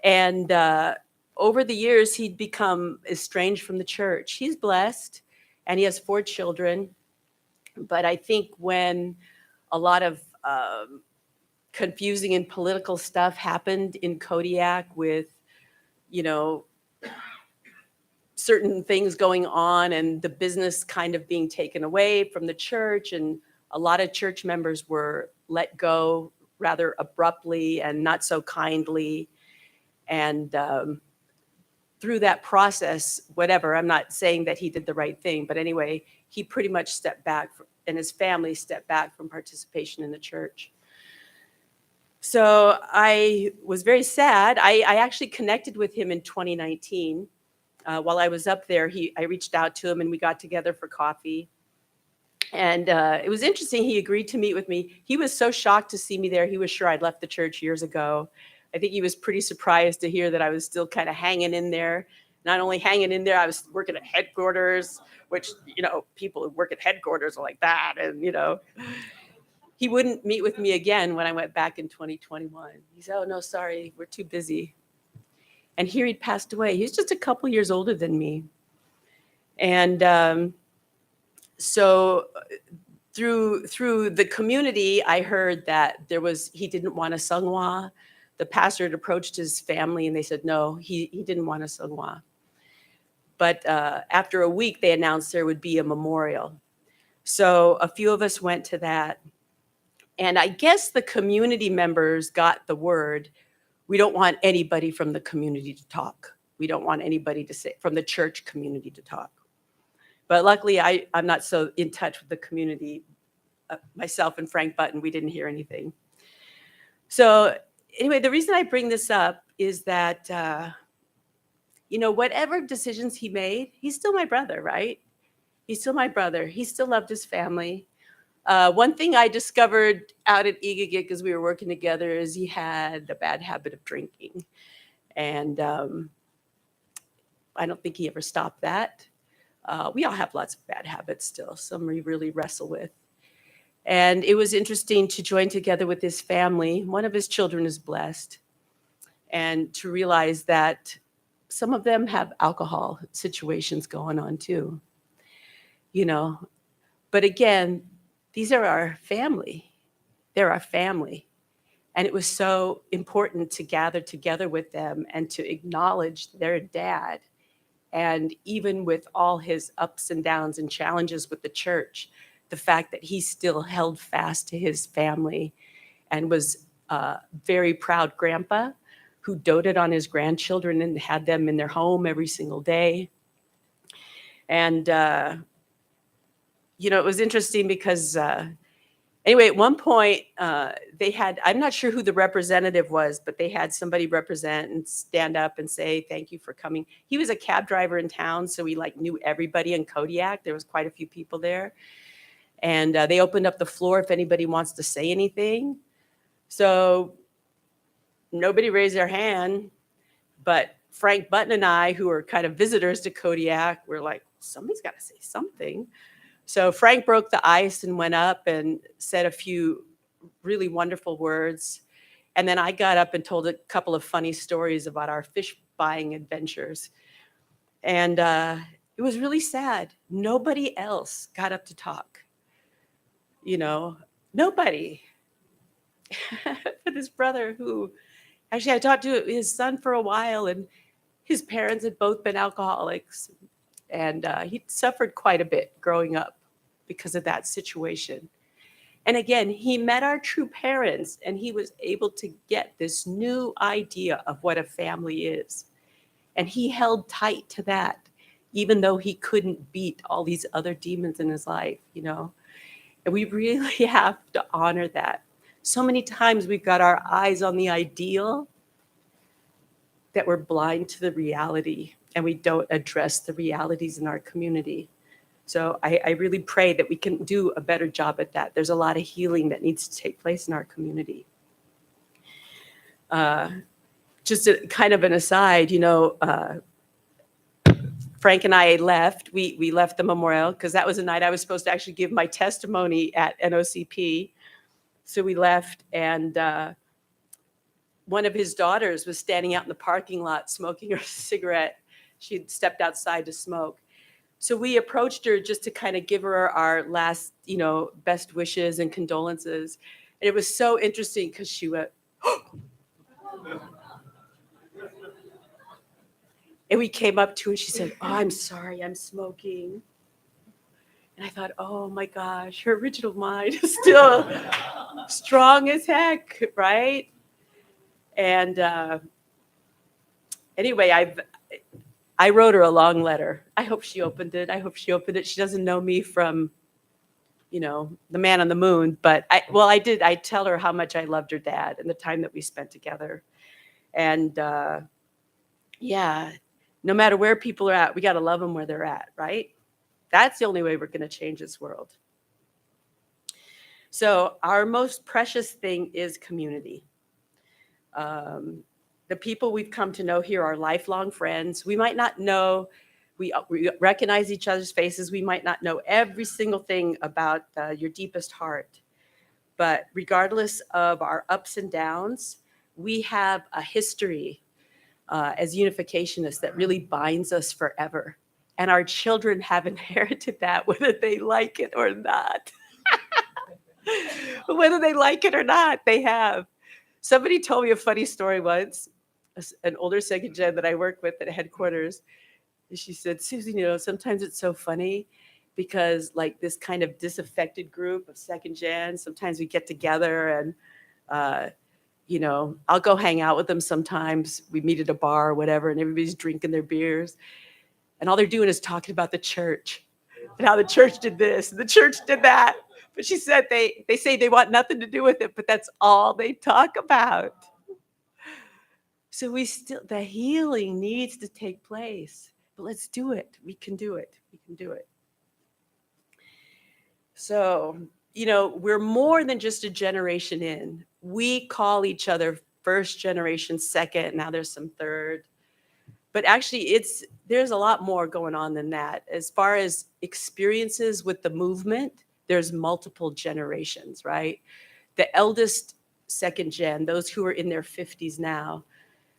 And over the years, he'd become estranged from the church. He's blessed and he has 4 children. But I think when a lot of confusing and political stuff happened in Kodiak with, you know, certain things going on and the business kind of being taken away from the church. And a lot of church members were let go rather abruptly and not so kindly. And through that process, whatever, I'm not saying that he did the right thing, but anyway, he pretty much stepped back and his family stepped back from participation in the church. So I was very sad. I actually connected with him in 2019. While I was up there, I reached out to him and we got together for coffee. And it was interesting. He agreed to meet with me. He was so shocked to see me there. He was sure I'd left the church years ago. I think he was pretty surprised to hear that I was still kind of hanging in there. Not only hanging in there, I was working at headquarters, which, you know, people who work at headquarters are like that. And, you know, he wouldn't meet with me again when I went back in 2021. He said, "Oh, no, sorry, we're too busy." And here he'd passed away. He was just a couple years older than me. And so through the community, I heard that he didn't want a sungwa. The pastor had approached his family and they said, no, he didn't want a sungwa. But after a week, they announced there would be a memorial. So a few of us went to that. And I guess the community members got the word, we don't want anybody from the community to talk. We don't want anybody to say from the church community to talk. But luckily, I'm not so in touch with the community. Myself and Frank Button, we didn't hear anything. So anyway, the reason I bring this up is that, you know, whatever decisions he made, he's still my brother, right? He's still my brother. He still loved his family. One thing I discovered out at Igagik as we were working together is he had a bad habit of drinking. And I don't think he ever stopped that. We all have lots of bad habits still, some we really wrestle with. And it was interesting to join together with his family. One of his children is blessed. And to realize that some of them have alcohol situations going on too, you know. But again, these are our family. They're our family. And it was so important to gather together with them and to acknowledge their dad. And even with all his ups and downs and challenges with the church, the fact that he still held fast to his family and was a very proud grandpa who doted on his grandchildren and had them in their home every single day. And, you know, it was interesting because anyway, at one point they had, I'm not sure who the representative was, but they had somebody represent and stand up and say, thank you for coming. He was a cab driver in town, so he like knew everybody in Kodiak. There was quite a few people there. And they opened up the floor if anybody wants to say anything. So nobody raised their hand, but Frank Button and I, who are kind of visitors to Kodiak, were like, somebody's got to say something. So Frank broke the ice and went up and said a few really wonderful words. And then I got up and told a couple of funny stories about our fish buying adventures. And it was really sad. Nobody else got up to talk. You know, nobody. But his brother, who actually I talked to his son for a while, and his parents had both been alcoholics. And he suffered quite a bit growing up because of that situation. And again, he met our true parents and he was able to get this new idea of what a family is. And he held tight to that, even though he couldn't beat all these other demons in his life, you know. And we really have to honor that. So many times we've got our eyes on the ideal that we're blind to the reality and we don't address the realities in our community. So I really pray that we can do a better job at that. There's a lot of healing that needs to take place in our community. Just a, kind of an aside, you know, Frank and I left. We left the memorial because that was the night I was supposed to actually give my testimony at NOCP. So we left, and one of his daughters was standing out in the parking lot smoking her cigarette. She had stepped outside to smoke. So we approached her just to kind of give her our last, best wishes and condolences. And it was so interesting because she went, and we came up to her and she said, "Oh, I'm sorry, I'm smoking." And I thought, oh my gosh, her original mind is still strong as heck, right? And anyway, I wrote her a long letter. I hope she opened it. She doesn't know me from, the man on the moon, but I did. I tell her how much I loved her dad and the time that we spent together. And yeah, no matter where people are at, we got to love them where they're at, right? That's the only way we're going to change this world. So our most precious thing is community. The people we've come to know here are lifelong friends. We might not know, we recognize each other's faces. We might not know every single thing about your deepest heart. But regardless of our ups and downs, we have a history as unificationists that really binds us forever. And our children have inherited that, whether they like it or not. Whether they like it or not, they have. Somebody told me a funny story once, an older second gen that I work with at headquarters. And she said, "Susan, sometimes it's so funny because like this kind of disaffected group of second gen, sometimes we get together and, I'll go hang out with them sometimes. We meet at a bar or whatever, and everybody's drinking their beers. And all they're doing is talking about the church and how the church did this and the church did that." But she said they say they want nothing to do with it, but that's all they talk about. So the healing needs to take place. But let's do it. We can do it. We can do it. So, we're more than just a generation in. We call each other first generation, second. Now there's some third. But actually, there's a lot more going on than that. As far as experiences with the movement, there's multiple generations, right? The eldest second gen, those who are in their 50s now,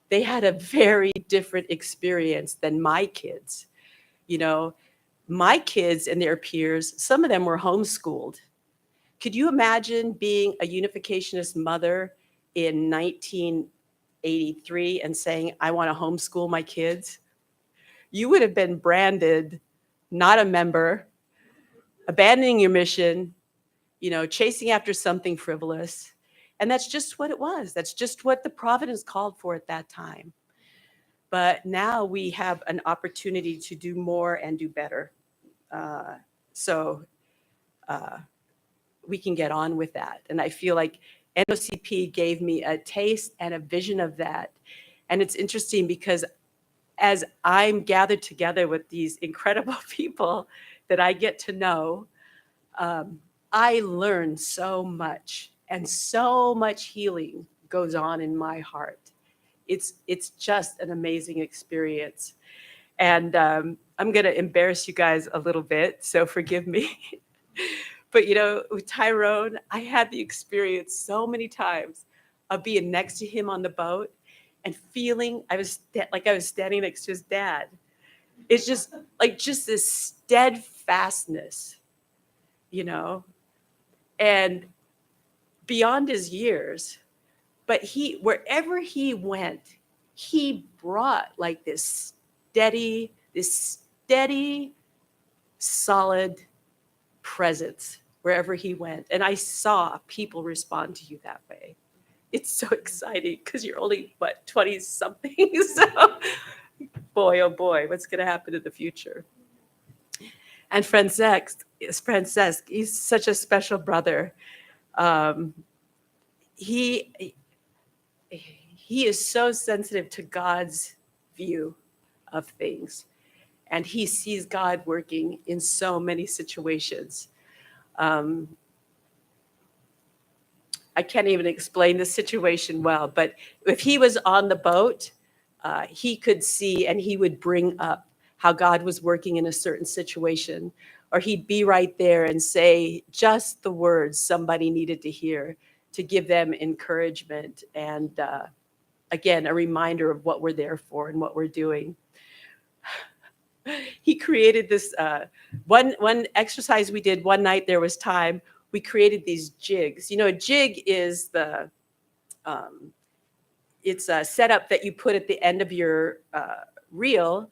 they had a very different experience than my kids. My kids and their peers, some of them were homeschooled. Could you imagine being a unificationist mother in 1983 and saying, "I want to homeschool my kids"? You would have been branded not a member, abandoning your mission, chasing after something frivolous. And that's just what it was. That's just what the providence called for at that time. But now we have an opportunity to do more and do better. So we can get on with that. And I feel like NOCP gave me a taste and a vision of that. And it's interesting because as I'm gathered together with these incredible people that I get to know, I learn so much, and so much healing goes on in my heart. It's just an amazing experience. And I'm going to embarrass you guys a little bit, so forgive me. But, with Tyrone, I had the experience so many times of being next to him on the boat and feeling I was standing next to his dad. It's just this steadfastness, and beyond his years. But wherever he went, he brought like this steady, solid presence wherever he went. And I saw people respond to you that way. It's so exciting because you're only, 20 something. So boy, oh boy, what's going to happen in the future? And Francesc, he's such a special brother. He is so sensitive to God's view of things, and he sees God working in so many situations. I can't even explain the situation well, but if he was on the boat, he could see and he would bring up how God was working in a certain situation, or he'd be right there and say just the words somebody needed to hear to give them encouragement and, again, a reminder of what we're there for and what we're doing. He created this one exercise we did one night. There was time. We created these jigs. You know, a jig is it's a setup that you put at the end of your reel,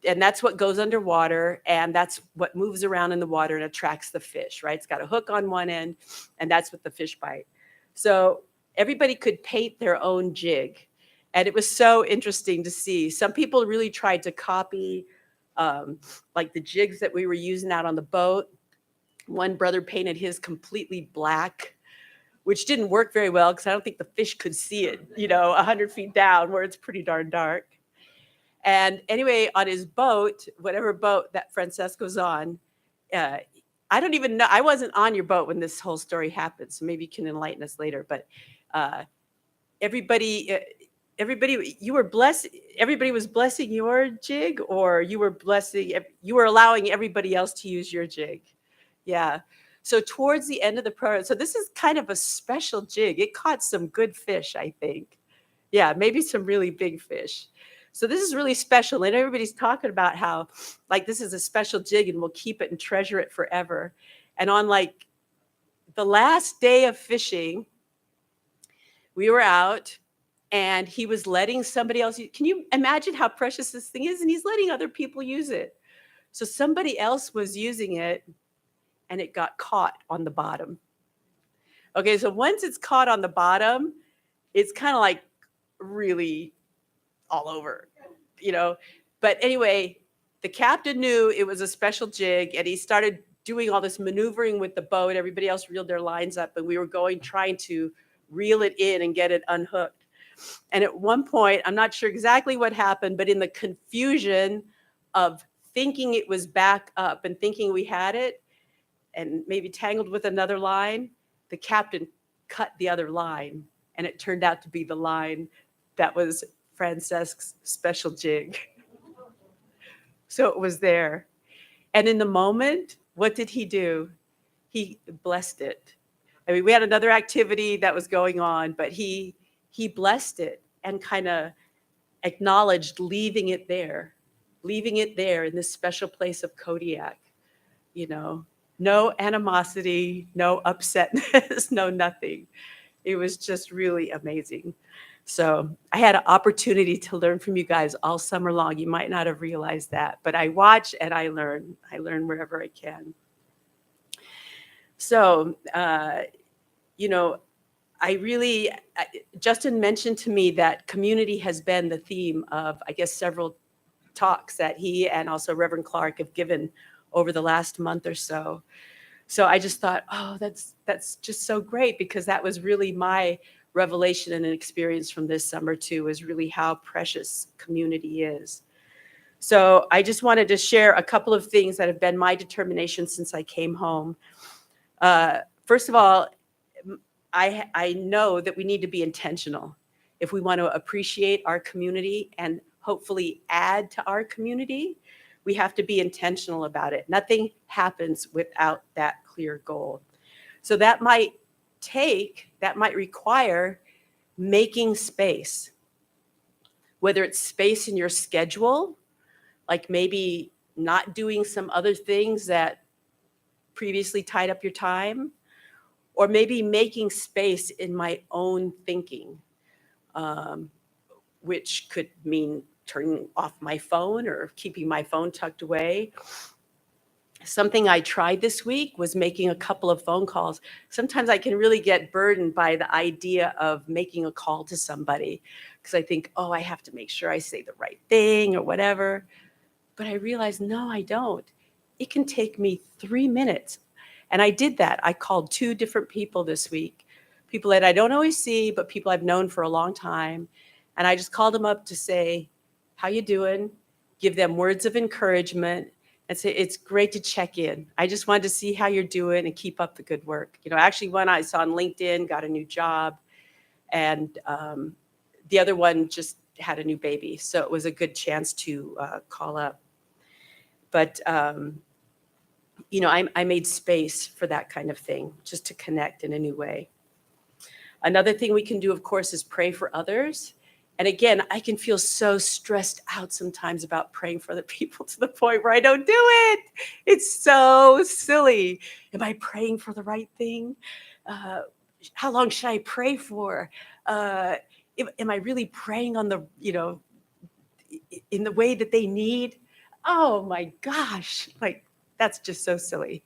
and that's what goes underwater, and that's what moves around in the water and attracts the fish, right? It's got a hook on one end, and that's what the fish bite. So everybody could paint their own jig, and it was so interesting to see. Some people really tried to copy like the jigs that we were using out on the boat. One brother painted his completely black, which didn't work very well because I don't think the fish could see it, 100 feet down where it's pretty darn dark. And anyway, on his boat, whatever boat that Francesco's on, I don't even know. I wasn't on your boat when this whole story happened, so maybe you can enlighten us later. But everybody, you were blessed. Everybody was blessing your jig, or you were allowing everybody else to use your jig. Yeah. So towards the end of the program, so this is kind of a special jig. It caught some good fish, I think. Yeah, maybe some really big fish. So this is really special. And everybody's talking about how like this is a special jig and we'll keep it and treasure it forever. And on like the last day of fishing, we were out and he was letting somebody else use. Can you imagine how precious this thing is? And he's letting other people use it. So somebody else was using it and it got caught on the bottom. Okay, so once it's caught on the bottom, it's kind of like really all over, But anyway, the captain knew it was a special jig and he started doing all this maneuvering with the boat. Everybody else reeled their lines up and we were trying to reel it in and get it unhooked. And at one point, I'm not sure exactly what happened, but in the confusion of thinking it was back up and thinking we had it and maybe tangled with another line, the captain cut the other line and it turned out to be the line that was Francesque's special jig. So it was there. And in the moment, what did he do? He blessed it. I mean, we had another activity that was going on, but he blessed it and kind of acknowledged leaving it there in this special place of Kodiak. No animosity, no upsetness, no nothing. It was just really amazing. So I had an opportunity to learn from you guys all summer long. You might not have realized that, but I watch and I learn. I learn wherever I can. So, Justin mentioned to me that community has been the theme of, I guess, several talks that he and also Reverend Clark have given over the last month or so. So I just thought, oh, that's just so great, because that was really my revelation and an experience from this summer too, is really how precious community is. So I just wanted to share a couple of things that have been my determination since I came home. First of all, I know that we need to be intentional if we want to appreciate our community and hopefully add to our community. We have to be intentional about it. Nothing happens without that clear goal. So that might require making space, whether it's space in your schedule, like maybe not doing some other things that previously tied up your time, or maybe making space in my own thinking, which could mean turning off my phone or keeping my phone tucked away. Something I tried this week was making a couple of phone calls. Sometimes I can really get burdened by the idea of making a call to somebody, because I think, oh, I have to make sure I say the right thing or whatever. But I realized, no, I don't. It can take me 3 minutes. And I did that. I called 2 different people this week, people that I don't always see, but people I've known for a long time. And I just called them up to say, how you doing? Give them words of encouragement and say, it's great to check in. I just wanted to see how you're doing and keep up the good work. Actually, one I saw on LinkedIn, got a new job, and the other one just had a new baby. So it was a good chance to call up. But I made space for that kind of thing, just to connect in a new way. Another thing we can do, of course, is pray for others. And again, I can feel so stressed out sometimes about praying for other people to the point where I don't do it. It's so silly. Am I praying for the right thing? How long should I pray for? Am I really praying on the, in the way that they need? Oh my gosh, like that's just so silly,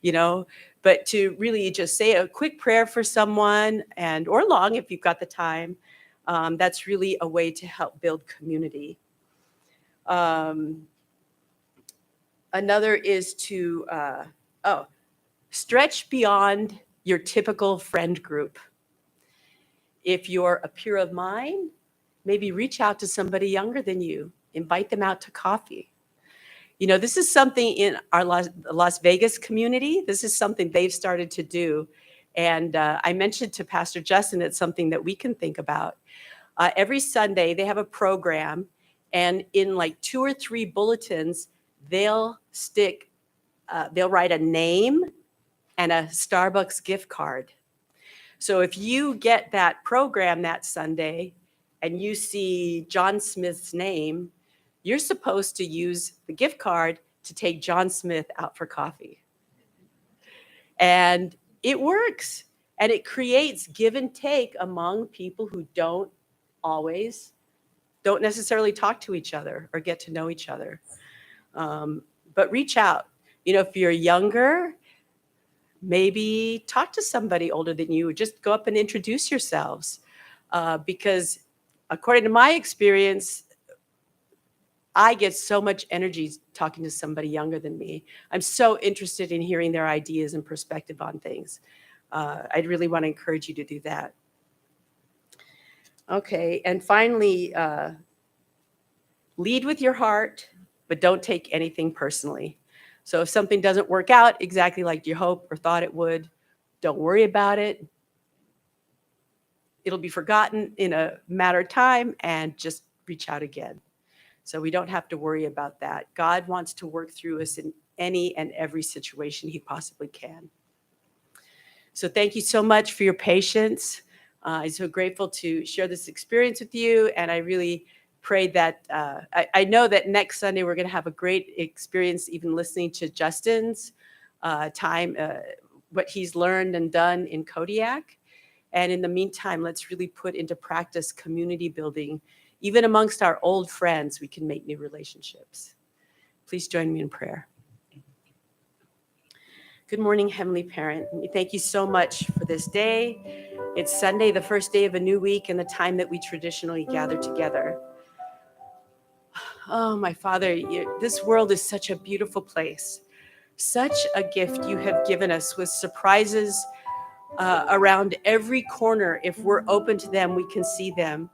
But to really just say a quick prayer for someone or long if you've got the time, that's really a way to help build community. Another is to stretch beyond your typical friend group. If you're a peer of mine, maybe reach out to somebody younger than you, invite them out to coffee. This is something in our Las Vegas community. This is something they've started to do. And I mentioned to Pastor Justin, it's something that we can think about. Every Sunday, they have a program, and in like 2 or 3 bulletins, they'll write a name and a Starbucks gift card. So if you get that program that Sunday and you see John Smith's name, you're supposed to use the gift card to take John Smith out for coffee. And it works. And it creates give and take among people who don't necessarily talk to each other or get to know each other. But reach out. If you're younger, maybe talk to somebody older than you, or just go up and introduce yourselves. Because according to my experience, I get so much energy talking to somebody younger than me. I'm so interested in hearing their ideas and perspective on things. I'd really want to encourage you to do that. Okay, and finally, lead with your heart, but don't take anything personally. So if something doesn't work out exactly like you hoped or thought it would, don't worry about it. It'll be forgotten in a matter of time, and just reach out again. So we don't have to worry about that. God wants to work through us in any and every situation he possibly can. So thank you so much for your patience. I'm so grateful to share this experience with you, and I really pray that I know that next Sunday we're going to have a great experience even listening to Justin's time, what he's learned and done in Kodiak. And in the meantime, let's really put into practice community building. Even amongst our old friends, we can make new relationships. Please join me in prayer. Good morning, Heavenly Parent. We thank you so much for this day. It's Sunday, the first day of a new week, and the time that we traditionally gather together. Oh, my Father, this world is such a beautiful place. Such a gift you have given us, with surprises around every corner. If we're open to them, we can see them.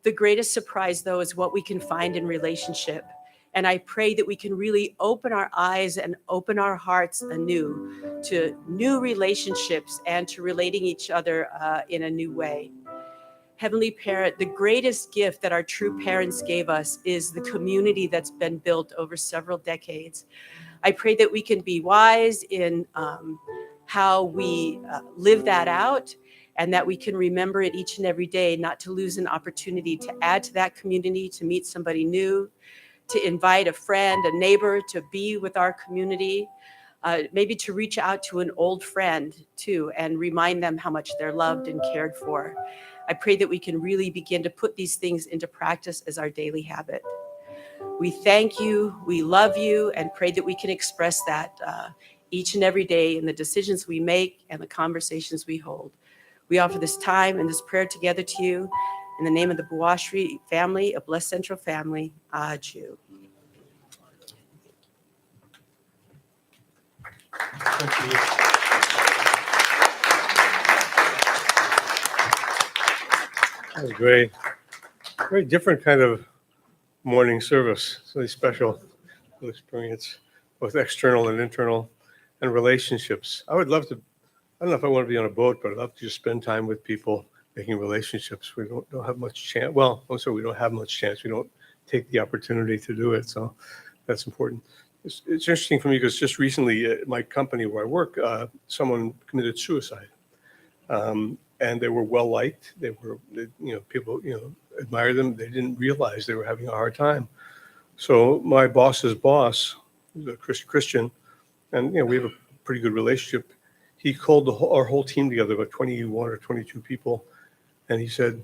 The greatest surprise, though, is what we can find in relationship. And I pray that we can really open our eyes and open our hearts anew to new relationships and to relating each other in a new way. Heavenly Parent, the greatest gift that our true parents gave us is the community that's been built over several decades. I pray that we can be wise in how we live that out, and that we can remember it each and every day, not to lose an opportunity to add to that community, to meet somebody new, to invite a friend, a neighbor to be with our community, maybe to reach out to an old friend too and remind them how much they're loved and cared for. I pray that we can really begin to put these things into practice as our daily habit. We thank you, we love you, and pray that we can express that each and every day in the decisions we make and the conversations we hold. We offer this time and this prayer together to you in the name of the Bouachri family, a blessed central family. Adieu. That was great. Very different kind of morning service. It's really special experience, both external and internal, and relationships. I would love to, I don't know if I want to be on a boat, but I'd love to just spend time with people making relationships. We don't have much chance. Well, also we don't have much chance. We don't take the opportunity to do it. So that's important. It's interesting for me because just recently at my company where I work, someone committed suicide. and they were well liked. People, admired them. They didn't realize they were having a hard time. So my boss's boss, who's a Christian, and we have a pretty good relationship. He called our whole team together, about 21 or 22 people, and he said,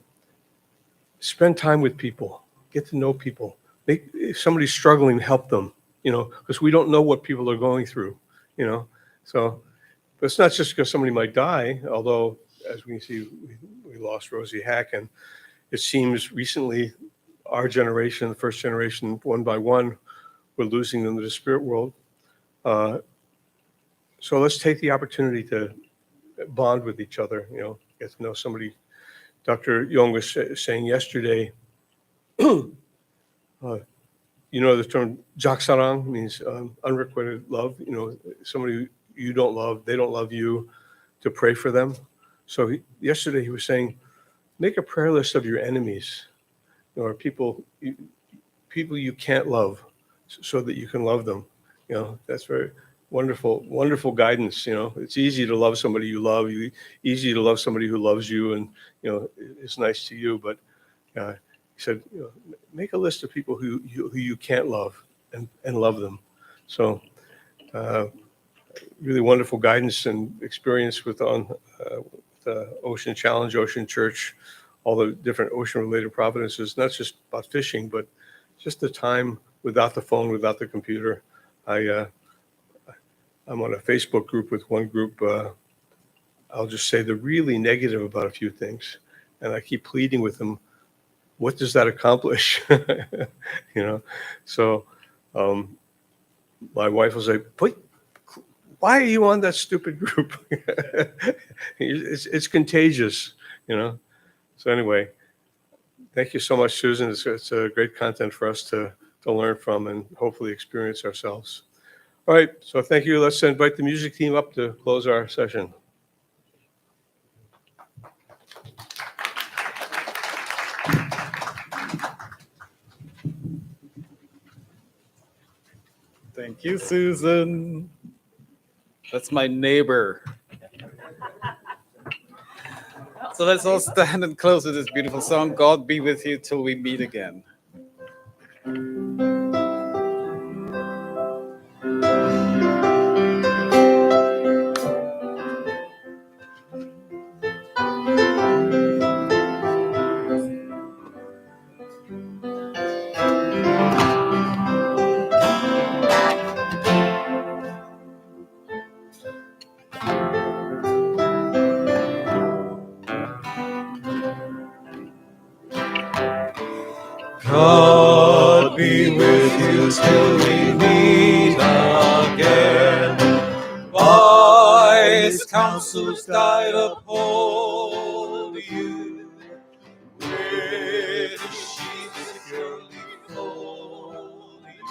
"Spend time with people, get to know people. If somebody's struggling, help them. Because we don't know what people are going through. So, but it's not just because somebody might die. Although, as we can see, we lost Rosie Hack, and it seems recently our generation, the first generation, one by one, we're losing them to the spirit world. So let's take the opportunity to bond with each other, get to know somebody. Dr. Young was saying yesterday, the term jaksarang means unrequited love, somebody you don't love, they don't love you, to pray for them. So yesterday he was saying, make a prayer list of your enemies, or people you can't love, so that you can love them. That's very wonderful guidance. It's easy to love somebody you love, easy to love somebody who loves you and is nice to you. But he said, make a list of people who you can't love and love them. So really wonderful guidance and experience with the Ocean Challenge, Ocean Church, all the different ocean-related providences. Not just about fishing, but just the time without the phone, without the computer. I'm on a Facebook group with one group. I'll just say they're really negative about a few things, and I keep pleading with them. What does that accomplish? So my wife will say, why are you on that stupid group? It's contagious, So anyway, thank you so much, Susan. It's a great content for us to learn from and hopefully experience ourselves. All right, so thank you. Let's invite the music team up to close our session. Thank you, Susan. That's my neighbor. So let's all stand and close with this beautiful song, God Be With You Till We Meet Again. God be with you till we meet again. Wise counsels guide uphold you. With sheep securely fold you.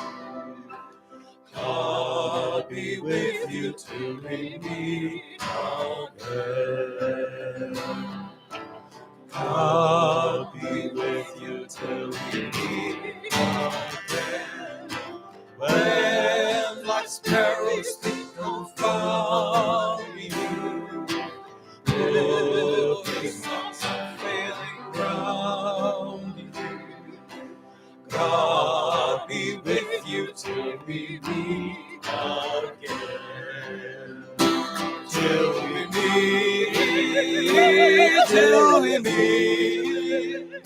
God be with you till we meet again. God be with you till we meet again. When life's perils confound you, look is not unfailing round you. God be with you till we meet again. Till we meet, till we meet,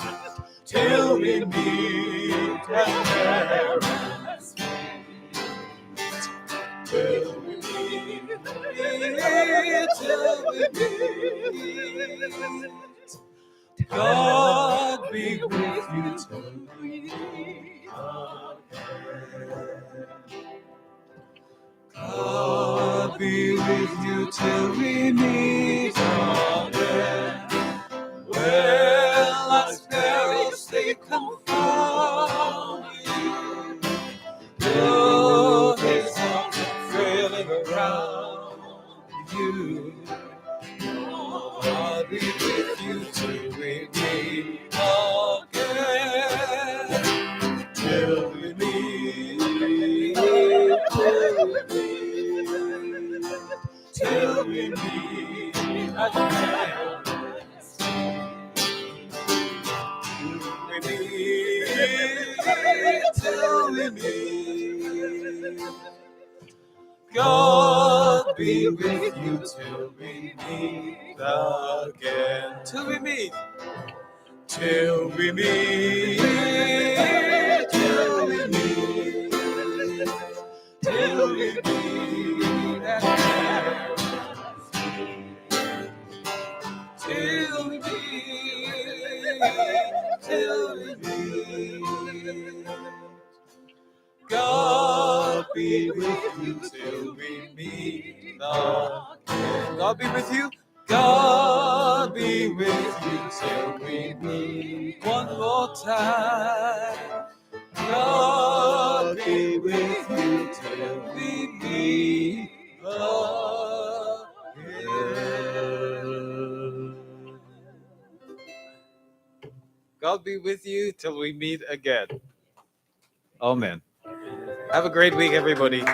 till we meet and parents meet. Till we meet, till we meet. God be with you till we meet again. God be with you till we meet again. When life's perils they confound you, look is not trailing around you. God be with you till we meet again. Till we meet, till we meet, till we meet again. we meet. God be with you till we meet again. Till we meet. Till we meet. Till we meet. Till we meet again. Till we meet. Till we meet. God be with you till we meet again. God be with you. God be with you till we meet one more time. God be with you till we meet again. God be with you till we meet again. Amen. Have a great week, everybody.